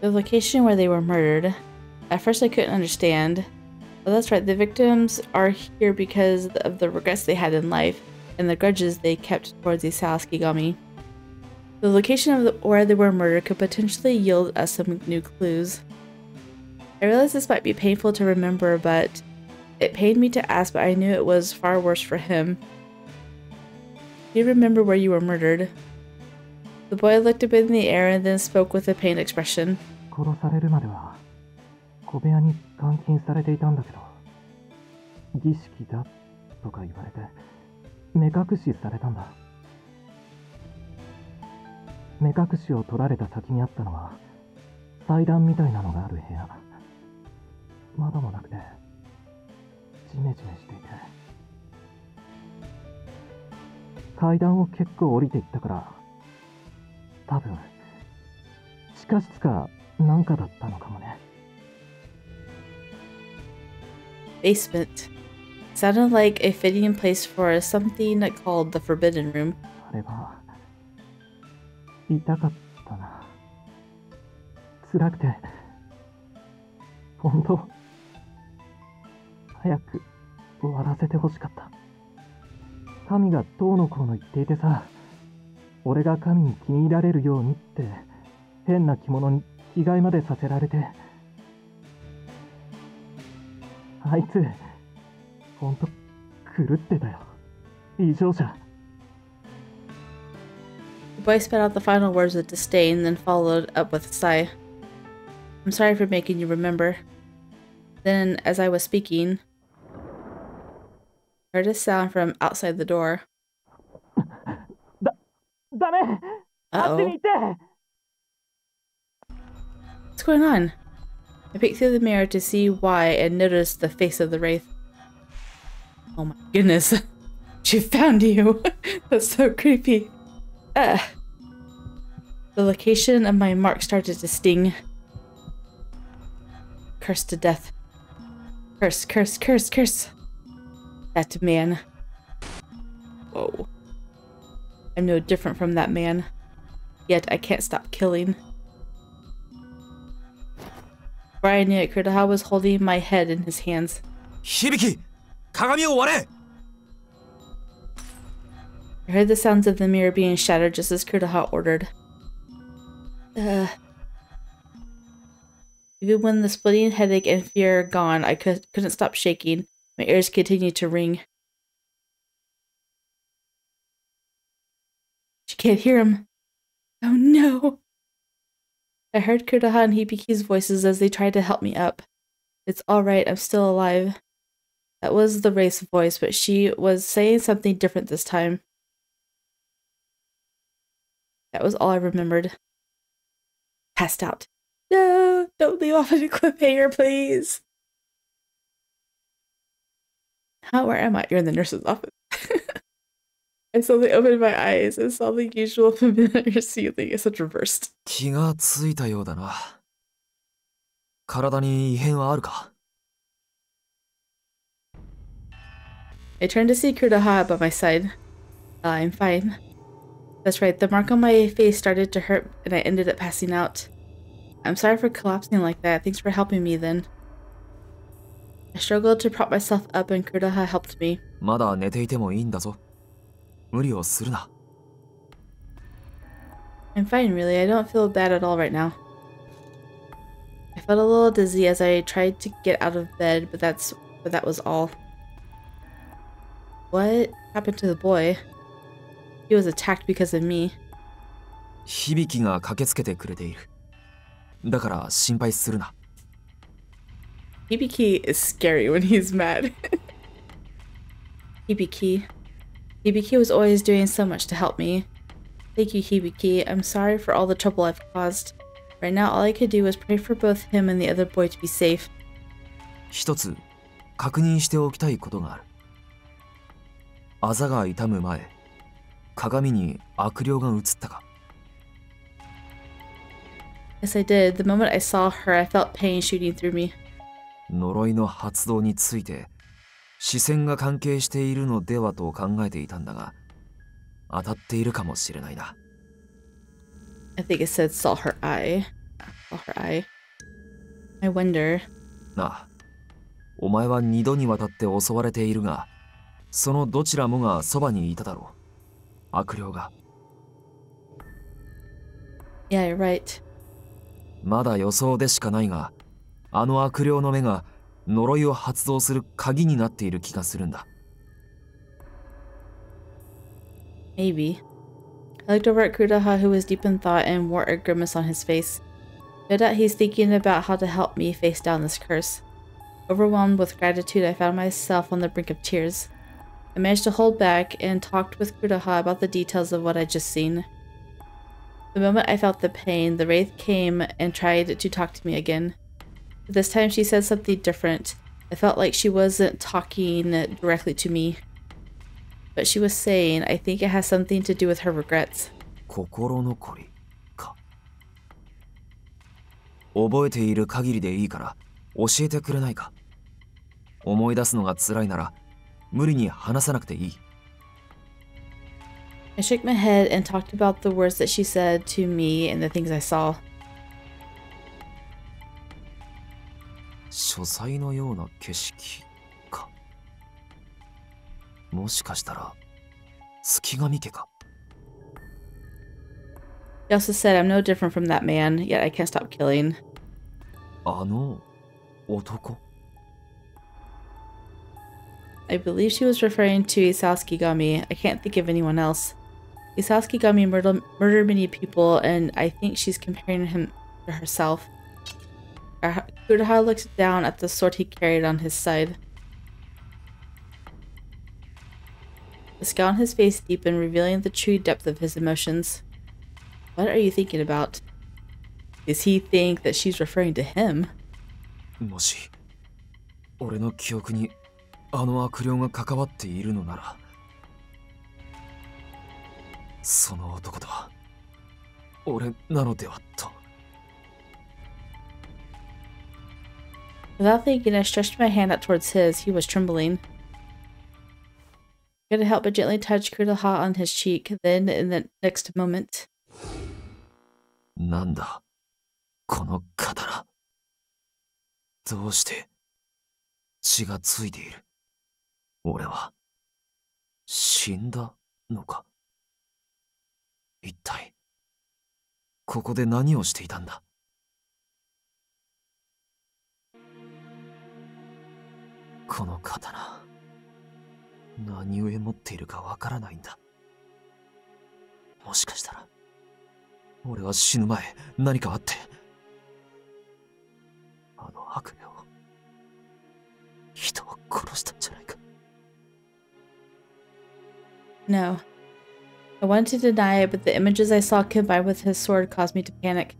The location where they were murdered. At first I couldn't understand. But that's right, the victims are here because of the regrets they had in life and the grudges they kept towards the Skigami. The location of where they were murdered could potentially yield us some new clues. I realize this might be painful to remember, but it pained me to ask, but I knew it was far worse for him. Do you remember where you were murdered? The boy looked up in the air and then spoke with a pained expression. 殺されるまでは小部屋に監禁されていたんだけど、儀式だとか言われて目隠しされたんだ。目隠しを取られた先にあったのは祭壇みたいなのがある部屋。窓もなくてジメジメしていて、階段を結構降りていったから、多分地下室かなんかだったのかもね。Basement. Sounded like a fitting place for something called the Forbidden Room. あれは痛かったな。辛くて、本当早く終わらせてほしかった。神がどうのこうの言っていてさ、俺が神に気に入られるようにって変な着物に着替えまでさせられて、あいつほんと狂ってたよ。異常者。The boy spat out the final words with disdain, then followed up with a sigh. I'm sorry for making you remember. Then, as I was speaking, I heard a sound from outside the door. ダメ。あっちに行って。What's going on? I peeked through the mirror to see why and noticed the face of the wraith. Oh my goodness. She found you. That's so creepy. The location of my mark started to sting. Cursed to death. Curse, curse, curse, curse. That man. Whoa. I'm no different from that man. Yet I can't stop killing. Before I knew it, Kureha was holding my head in his hands. Hibiki! Kagami o ware! I heard the sounds of the mirror being shattered just as Kureha ordered. Even when the splitting headache and fear are gone, I couldn't stop shaking. My ears continued to ring. She can't hear him. Oh no! I heard Kureha and Hibiki's voices as they tried to help me up. It's alright, I'm still alive. That was the wraith's voice, but she was saying something different this time. That was all I remembered. Passed out. No! Don't leave off at a cliffhanger, please! Where am I? You're in the nurse's office. I suddenly opened my eyes and saw the usual familiar ceiling is reversed. 気がついたようだな。体に異変はあるか？ I turned to see Kureha by my side. I'm fine. That's right, the mark on my face started to hurt and I ended up passing out. I'm sorry for collapsing like that. Thanks for helping me then. I struggled to prop myself up and Kureha helped me. まだ寝ていてもいいんだぞ。無理をするな。I'm fine, really. I don't feel bad at all right now. I felt a little dizzy as I tried to get out of bed, but that was all. What happened to the boy? He was attacked because of me. 響が駆けつけてくれている。だから心配するな。Hibiki is scary when he's mad. Hibiki. Hibiki was always doing so much to help me. Thank you, Hibiki. I'm sorry for all the trouble I've caused. Right now, all I could do was pray for both him and the other boy to be safe. 一つ確認しておきたいことがある。あざが痛む前、鏡に悪霊が映ったか？ Yes, I did. The moment I saw her, I felt pain shooting through me. 呪いの発動について視線が関係しているのではと考えていたんだが、当たっているかもしれないな。I think it said saw her eye. Saw her eye. I wonder. なあ、お前は2度にわたって襲われているが、そのどちらもがそばにいただろう。悪霊が。Yeah, you're right. まだ予想でしかないが、あの悪霊の目が呪いを発動する鍵になっている気がするんだ。Maybe. I looked over at Kureha, who was deep in thought and wore a grimace on his face. No doubt he's thinking about how to help me face down this curse. Overwhelmed with gratitude, I found myself on the brink of tears. I managed to hold back and talked with Kureha about the details of what I'd just seen. The moment I felt the pain, the wraith came and tried to talk to me again. But this time she said something different. I felt like she wasn't talking directly to me. But she was saying, I think it has something to do with her regrets. 心残りか。覚えている限りでいいから教えてくれないか。思い出すのが辛いなら無理に話さなくていい。I shook my head and talked about the words that she said to me and the things I saw. 書斎のような景色か。もしかしたら月神家か。She also said I'm no different from that man, yet I can't stop killing. あの男。I believe she was referring to Isao-Skigami. I can't think of anyone else. Isao-Skigami murdered many people, and I think she's comparing him to herself. Kureha looked down at the sword he carried on his side. The scowl on his face deepened, revealing the true depth of his emotions. What are you thinking about? Does he think that she's referring to him? もし俺の記憶にあの悪霊が関わっているのなら、その男とは俺なのではと。Without thinking, I stretched my hand out towards his. He was trembling. I couldn't help but gently touch Kureha on his cheek. Then, in the next moment, なんだこの刀。どうして血がついている。俺は死んだのか。一体ここで何をしていたんだ。この刀、何故持っているかわからないんだ。もしかしたら俺は死ぬ前何かあって、あの悪霊を人を殺したんじゃないか。no. I wanted to deny it, but the images I saw combined with his sword caused me to panic.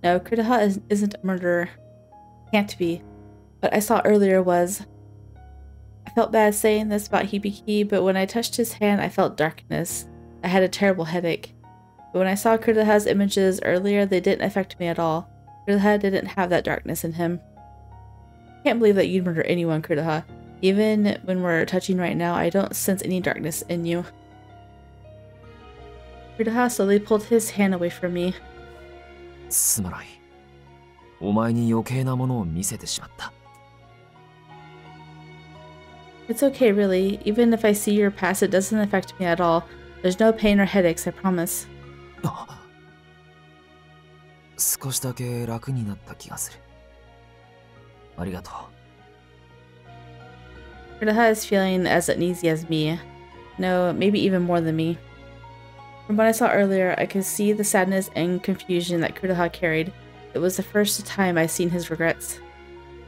No, Kureha isn't a murderer. Can't be. What I saw earlier was... I felt bad saying this about Hibiki, but when I touched his hand, I felt darkness. I had a terrible headache. But when I saw Kureha's images earlier, they didn't affect me at all. Kureha didn't have that darkness in him. I can't believe that you'd murder anyone, Kureha. Even when we're touching right now, I don't sense any darkness in you. Kureha slowly pulled his hand away from me. すまない。お前に余計なものを見せてしまった。It's okay, really. Even if I see your past, it doesn't affect me at all. There's no pain or headaches, I promise. 少しだけ楽になった気がする。ありがとう。Kureha is feeling as uneasy as me. No, maybe even more than me. From what I saw earlier, I could see the sadness and confusion that Kureha carried. It was the first time I'd seen his regrets.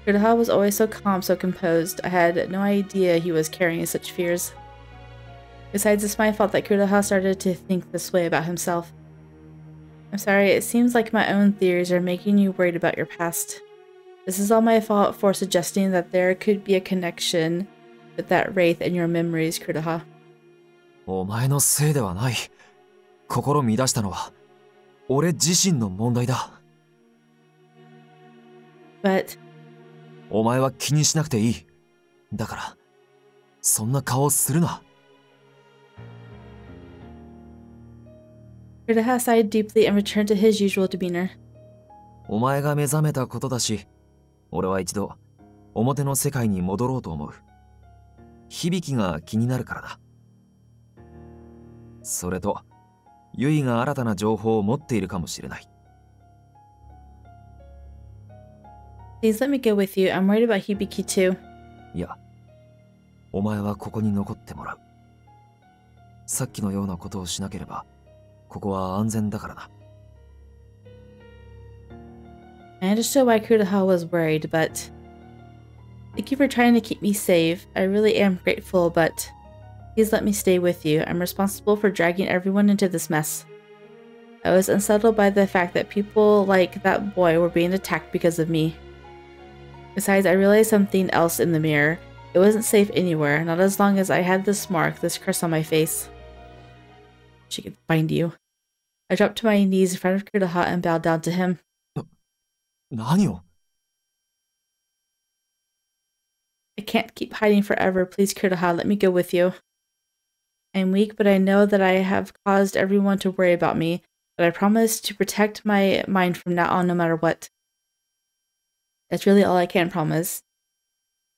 Kureha was always so calm, so composed. I had no idea he was carrying such fears. Besides, it's my fault that Kureha started to think this way about himself. I'm sorry, it seems like my own theories are making you worried about your past. This is all my fault for suggesting that there could be a connection with that wraith and your memories, Kureha. お前のせいではない。心乱したのは俺自身の問題だ。But お前は気にしなくていい。だからそんな顔をするな。Kureha sighed deeply and returned to his usual demeanor. お前が目覚めたことだし、俺は一度表の世界に戻ろうと思う。響きが気になるからだ。それとユイが新たな情報を持っているかもしれない。Please let me go with you. I'm worried about Hibiki too. いや、お前はここに残ってもらう。さっきのようなことをしなければ、ここは安全だからな。I understood why Kureha was worried, but thank you for trying to keep me safe. I really am grateful, but please let me stay with you. I'm responsible for dragging everyone into this mess. I was unsettled by the fact that people like that boy were being attacked because of me. Besides, I realized something else in the mirror. It wasn't safe anywhere, not as long as I had this mark, this curse on my face. She could find you. I dropped to my knees in front of Kureha and bowed down to him. 何を? I can't keep hiding forever. Please, Kureha, let me go with you. I'm weak, but I know that I have caused everyone to worry about me, but I promise to protect my mind from now on no matter what. That's really all I can promise.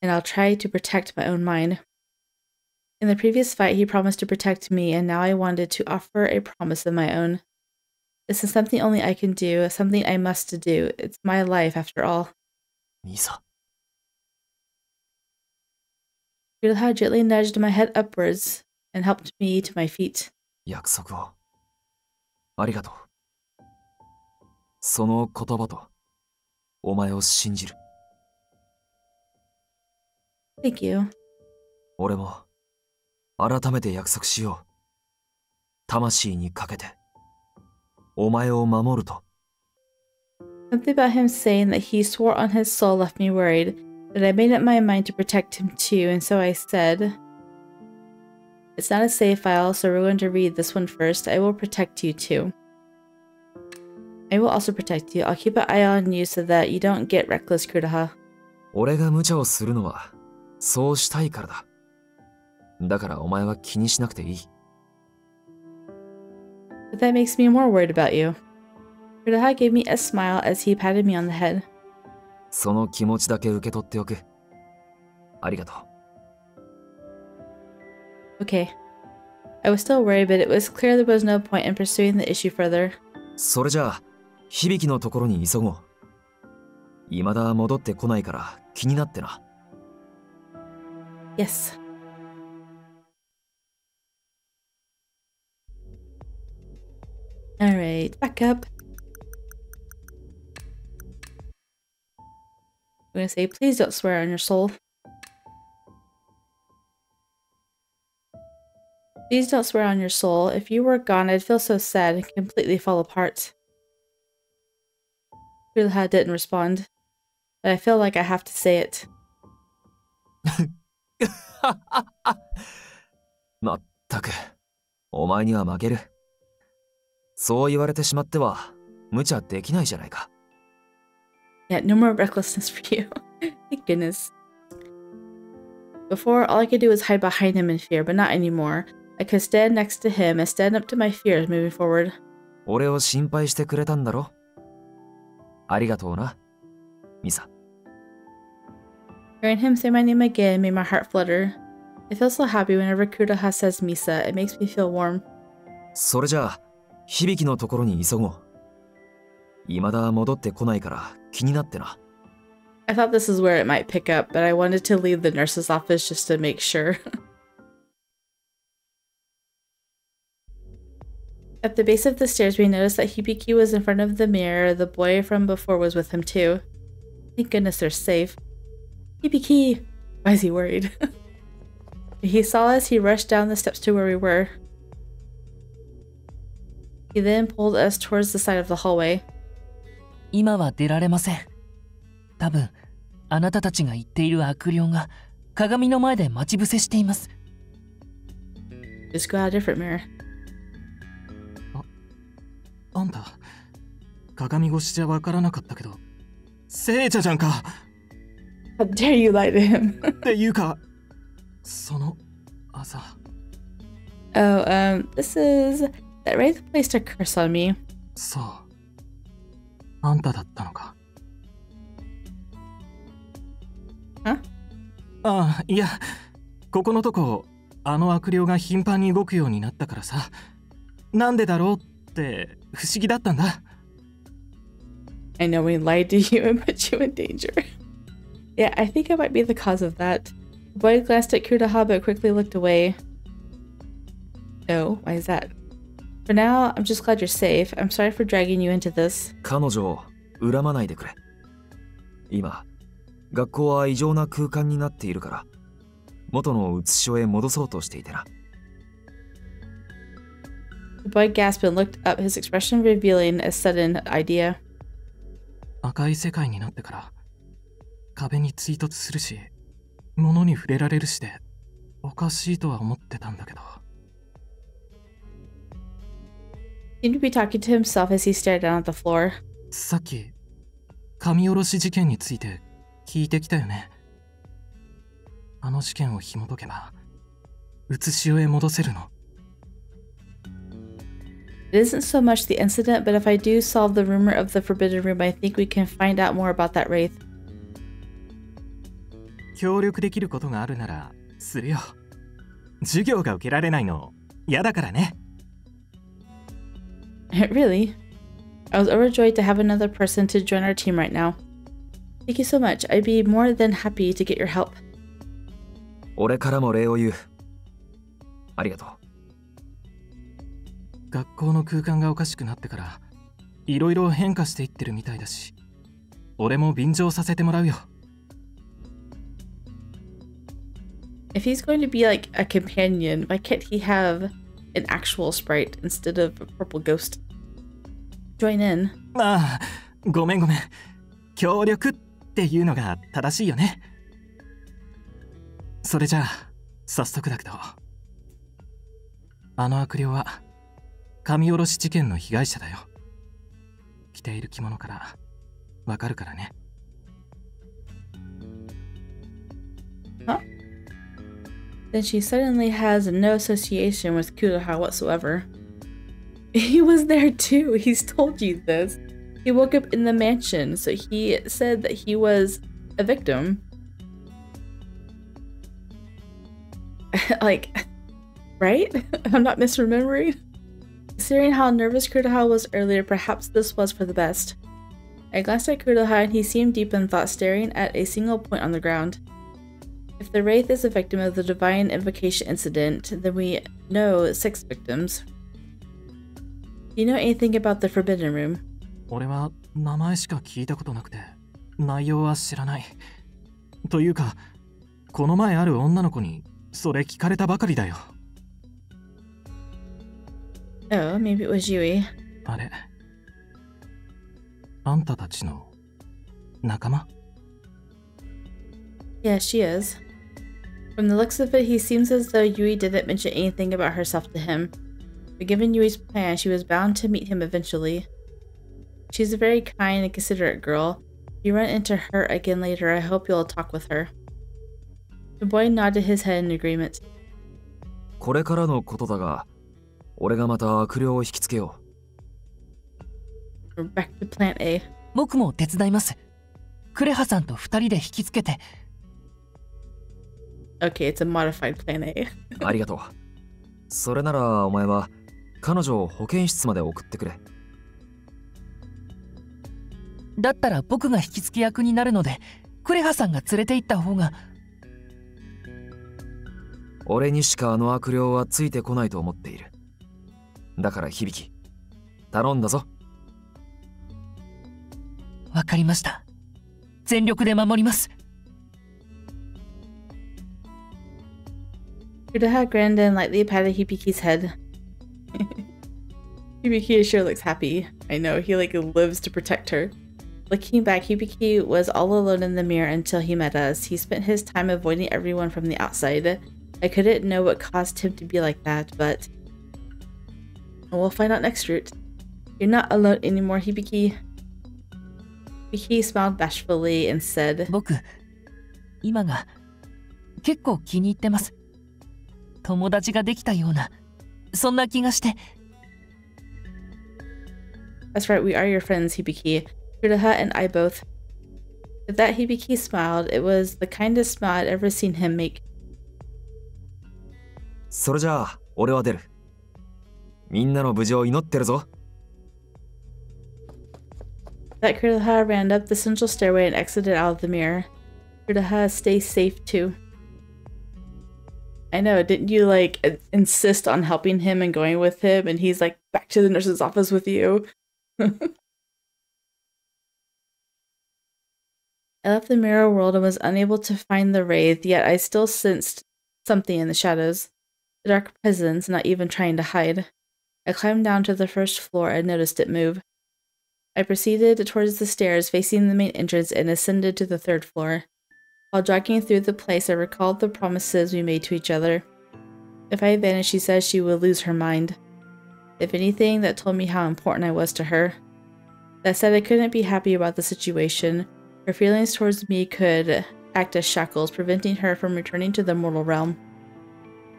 And I'll try to protect my own mind. In the previous fight, he promised to protect me, and now I wanted to offer a promise of my own. This is something only I can do, something I must do. It's my life, after all. Misa. Kureha gently nudged my head upwards and helped me to my feet. 約束を。ありがとう。その言葉と、お前を信じる。Thank you. 俺も、改めて約束しよう。魂にかけて、お前を守ると。Something about him saying that he swore on his soul left me worried, but I made up my mind to protect him too, and so I said, it's not a save file, so we're going to read this one first. I will protect you too. I will also protect you. I'll keep an eye on you so that you don't get reckless, Kureha. 俺が無茶をするのは、そうしたいからだ。だからお前は気にしなくていい。But that makes me more worried about you. Kureha gave me a smile as he patted me on the head. その気持ちだけ受け取っておく。ありがとう。Okay. I was still worried, but it was clear there was no point in pursuing the issue further. それじゃあ、響のところに急ごう。未だ戻ってこないから気になってな。Yes. Alright, back up. I'm gonna say, please don't swear on your soul. Please don't swear on your soul. If you were gone, I'd feel so sad and completely fall apart. Kureha didn't respond, but I feel like I have to say it. まったく、お前には負ける。そう言われてしまっては、無茶できないじゃないか。Yeah, no more recklessness for you. Thank goodness. Before, all I could do was hide behind him in fear, but not anymore. I could stand next to him and stand up to my fears moving forward. 俺を心配してくれたんだろ。ありがとうな、ミサ。Hearing him say my name again made my heart flutter. I feel so happy whenever Kureha says Misa. It makes me feel warm. それじゃあ、響のところに急ごう。未だ戻ってこないから気になってな。I thought this is where it might pick up, but I wanted to leave the nurse's office just to make sure. At the base of the stairs, we noticed that Hibiki was in front of the mirror. The boy from before was with him too. Thank goodness they're safe. Hibiki! Why is he worried? He saw us, he rushed down the steps to where we were. He then pulled us towards the side of the hallway. 今は出られません。多分、あなたたちが言っている悪霊が鏡の前で待ち伏せしています。Just go out a different mirror. あんた、鏡越しじゃわからなかったけど、聖者じゃんか。How dare you lie to him? っていうか、その朝。Oh, this is that wraith placed a curse on me. そう。あんただったのか。Huh? ああ、いや、ここのとこ、あの悪霊が頻繁に動くようになったからさ。なんでだろうって不思議だったんだ。I know we lied to you and put you in danger. Yeah, I think I might be the cause of that. The boy glanced at Kureha but quickly looked away. Oh, why is that? For now, I'm just glad you're safe. I'm sorry for dragging you into this. 彼女を恨まないでくれ。今、学校は異常な空間になっているから、元の写し所へ戻そうとしていてな。The boy gasped and looked up, his expression revealing a sudden idea. 赤い世界になってから壁に追突するし物に触れられるしでおかしいとは思ってたんだけど。He seemed to be talking to himself as he stared down at the floor. さっき神下ろし事件について聞いてきたよね。あの事件を紐解けば写し所へ戻せるの。It isn't so much the incident, but if I do solve the rumor of the Forbidden Room, I think we can find out more about that wraith. 協力できることがあるならするよ。授業が受けられないの嫌だからね。Really? I was overjoyed to have another person to join our team right now. Thank you so much. I'd be more than happy to get your help. 俺からも礼を言う。ありがとう。学校の空間がおかしくなってからいろいろ変化していってるみたいだし、俺も便乗させてもらうよ。If he's going to be like a companion, why can't he have an actual sprite instead of a purple ghost? Join in. ああ、ごめん。協力っていうのが正しいよね。それじゃあ、早速だけど。あの悪霊は神下ろし事件の被害者だよ。着ている着物からわかるからね。Huh? Then she suddenly has no association with Kureha whatsoever. He was there too. He's told you this. He woke up in the mansion, so he said that he was a victim. Like, right? I'm not misremembering. Considering how nervous Kureha was earlier, perhaps this was for the best. I glanced at Kureha and he seemed deep in thought, staring at a single point on the ground. If the wraith is a victim of the divine invocation incident, then we know 6 victims. Do you know anything about the Forbidden Room? 俺は名前しか聞いたことなくて内容は知らない。というか、この前ある女の子にそれ聞かれたばかりだよ。Oh, maybe it was Yui. あれ、あんたたちの仲間？ Yeah, she is. From the looks of it, he seems as though Yui didn't mention anything about herself to him. But given Yui's plan, she was bound to meet him eventually. She's a very kind and considerate girl. If you run into her again later, I hope you'll talk with her. The boy nodded his head in agreement. これからのことだが、俺がまた悪霊を引きつけよう。We're back to Plant A. 僕も手伝います。クレハさんと2人で引きつけて。Okay, it's a modified Plan A. ありがとう。それならお前は彼女を保健室まで送ってくれ。だったら僕が引きつけ役になるので、クレハさんが連れて行った方が。俺にしかあの悪霊はついてこないと思っている。だから響、頼んだぞ。わかりました。全力で守ります。Kureha grinned and lightly patted Hibiki's head. Hibiki sure looks happy. I know, he lives to protect her. Looking back, Hibiki was all alone in the mirror until he met us. He spent his time avoiding everyone from the outside. I couldn't know what caused him to be like that, but we'll find out next route. You're not alone anymore, Hibiki. Hibiki smiled bashfully and said, 僕、今が結構気に入ってます。友達ができたような、そんな気がして。That's right, we are your friends, Hibiki. Kureha and I both. At that, Hibiki smiled. It was the kindest smile I'd ever seen him make. それじゃあ、俺は出る。みんなの無事を祈ってるぞ。That Kureha ran up the central stairway and exited out of the mirror. Kureha, stay safe too. I know, didn't you like insist on helping him and going with him, and he's like back to the nurse's office with you? I left the mirror world and was unable to find the wraith, yet I still sensed something in the shadows. The dark presence, not even trying to hide. I climbed down to the first floor and noticed it move. I proceeded towards the stairs facing the main entrance and ascended to the 3rd floor. While jogging through the place, I recalled the promises we made to each other. If I vanished, she said she would lose her mind. If anything, that told me how important I was to her. That said, I couldn't be happy about the situation. Her feelings towards me could act as shackles, preventing her from returning to the mortal realm.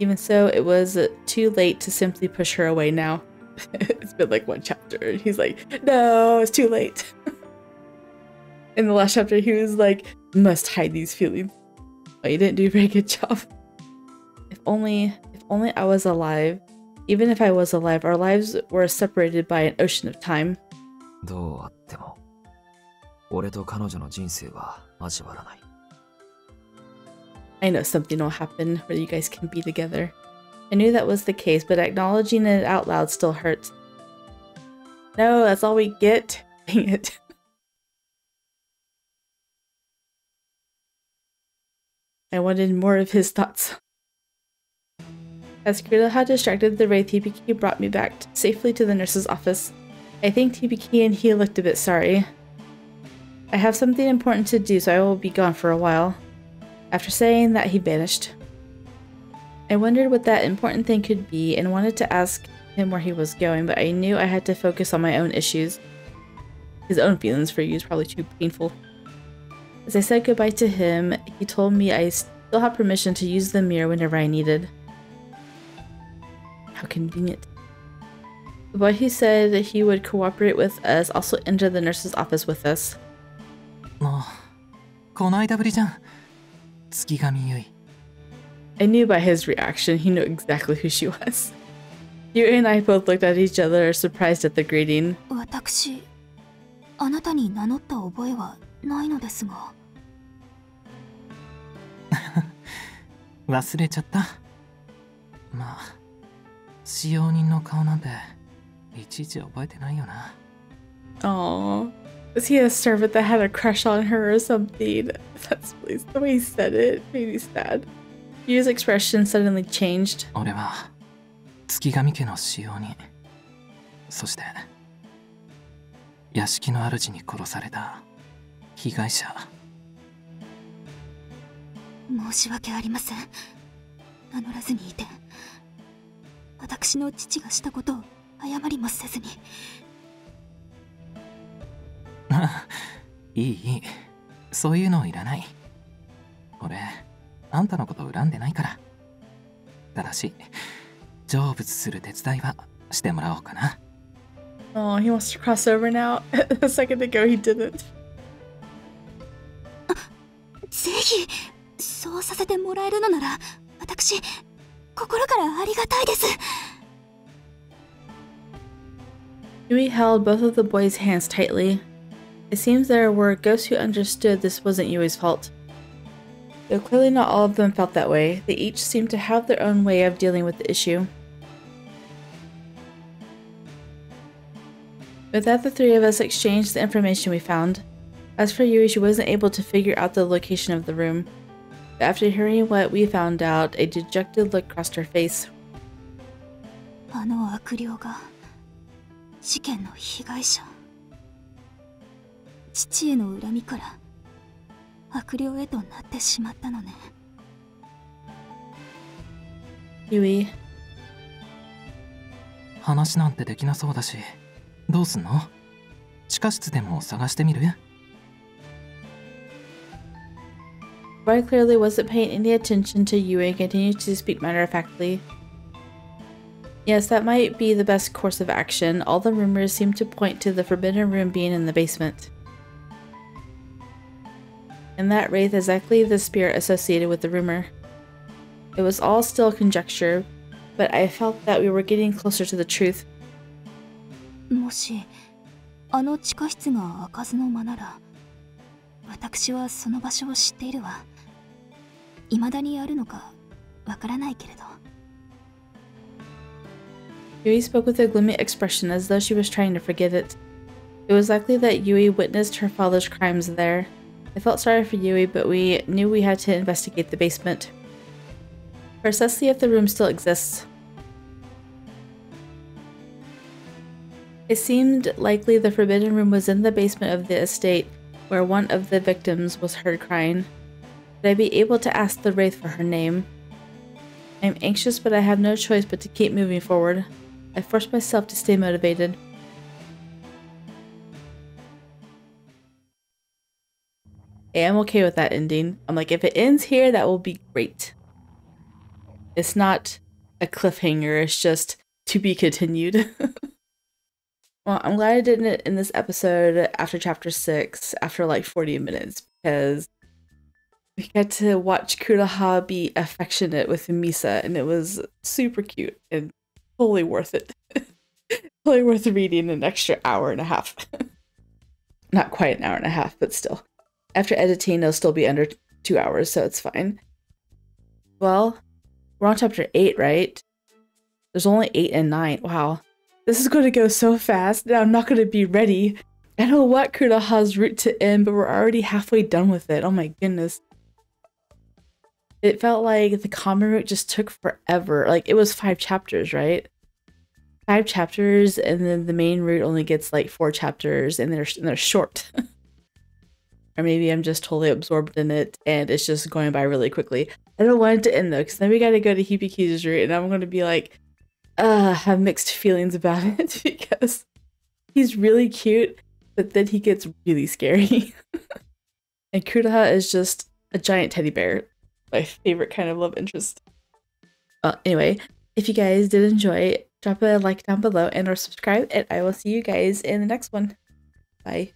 Even so, it was too late to simply push her away now. It's been like 1 chapter. He's like, no, it's too late. In the last chapter, he was like, must hide these feelings. But you didn't do a very good job. If only I was alive. Even if I was alive, our lives were separated by an ocean of time. どうあっても俺と彼女の人生は交わらない。 I know something will happen where you guys can be together. I knew that was the case, but acknowledging it out loud still hurt. No, that's all we get. Dang it. I wanted more of his thoughts. As Kureha distracted the wraith, TPK brought me back safely to the nurse's office. I think TPK and he looked a bit sorry. I have something important to do, so I will be gone for a while. After saying that, he vanished. I wondered what that important thing could be and wanted to ask him where he was going, but I knew I had to focus on my own issues. His own feelings for you is probably too painful. As I said goodbye to him, he told me I still had permission to use the mirror whenever I needed. How convenient. The boy who said that he would cooperate with us also entered the nurse's office with us. この間ぶりじゃん。月神ゆい。 I knew by his reaction he knew exactly who she was. Yui and I both looked at each other, surprised at the greeting. 私、あなたに名乗った覚えはないのですが。忘れちゃった。まあ、使用人の顔なんていちいち覚えてないよな。Aww. Was he a servant that had a crush on her or something? That's really the way he said it made me sad. Yu's expression suddenly changed. 俺は月神家の使用人。そして屋敷の主に殺された被害者。申し訳ありません。名乗らずにいて、私の父がしたことを謝りもせずに。いいいい、そういうのいらない。俺、あんたのこと恨んでないから。ただし、成仏する手伝いはしてもらおうかな。Oh, he wants to cross over now. A second ago he didn't. ぜひ、そうさせてもらえるのなら、私、心からありがたいです。Yui held both of the boys' hands tightly. It seems there were ghosts who understood this wasn't Yui's fault. Though clearly not all of them felt that way, they each seemed to have their own way of dealing with the issue. With that, the 3 of us exchanged the information we found. As for Yui, she wasn't able to figure out the location of the room. But after hearing what we found out, a dejected look crossed her face. あの悪霊が事件の被害者。父への恨みから悪霊へとなってしまったのね。Yui. 話なんてできなそうだし、どうすんの？地下室でも探してみる？ Boy clearly wasn't paying any attention to Yui and continued to speak matter-of-factly. Yes, that might be the best course of action. All the rumors seem to point to the forbidden room being in the basement. And that wraith is exactly the spirit associated with the rumor. It was all still conjecture, but I felt that we were getting closer to the truth. もし、あの地下室が開かずの間なら、私はその場所を知っているわ。未だにあるのか、わからないけれど。Yui spoke with a gloomy expression as though she was trying to forget it. It was likely that Yui witnessed her father's crimes there. I felt sorry for Yui, but we knew we had to investigate the basement. First, let's see if the room still exists. It seemed likely the forbidden room was in the basement of the estate, where one of the victims was heard crying. Would I be able to ask the wraith for her name? I am anxious, but I have no choice but to keep moving forward. I forced myself to stay motivated. Hey, I'm okay with that ending. I'm like, if it ends here, that will be great. It's not a cliffhanger, it's just to be continued. Well, I'm glad I did it in this episode after chapter 6, after like 40 minutes, because we got to watch Kureha be affectionate with Misa, and it was super cute and totally worth it. Totally worth reading an extra hour and a half. Not quite an hour and a half, but still. After editing, it'll still be under 2 hours, so it's fine. Well, we're on chapter 8, right? There's only 8 and 9. Wow. This is going to go so fast that I'm not going to be ready. I don't want Kureha's route to end, but we're already halfway done with it. Oh my goodness. It felt like the common route just took forever. Like, it was 5 chapters, right? 5 chapters, and then the main route only gets like 4 chapters, and they're short. Or maybe I'm just totally absorbed in it, and it's just going by really quickly. I don't want it to end though, because then we gotta go to Hibiki's route, and I'm gonna be like, have mixed feelings about it, because he's really cute, but then he gets really scary. And Kureha is just a giant teddy bear. My favorite kind of love interest. Anyway, if you guys did enjoy, drop a like down below and or subscribe, and I will see you guys in the next one. Bye.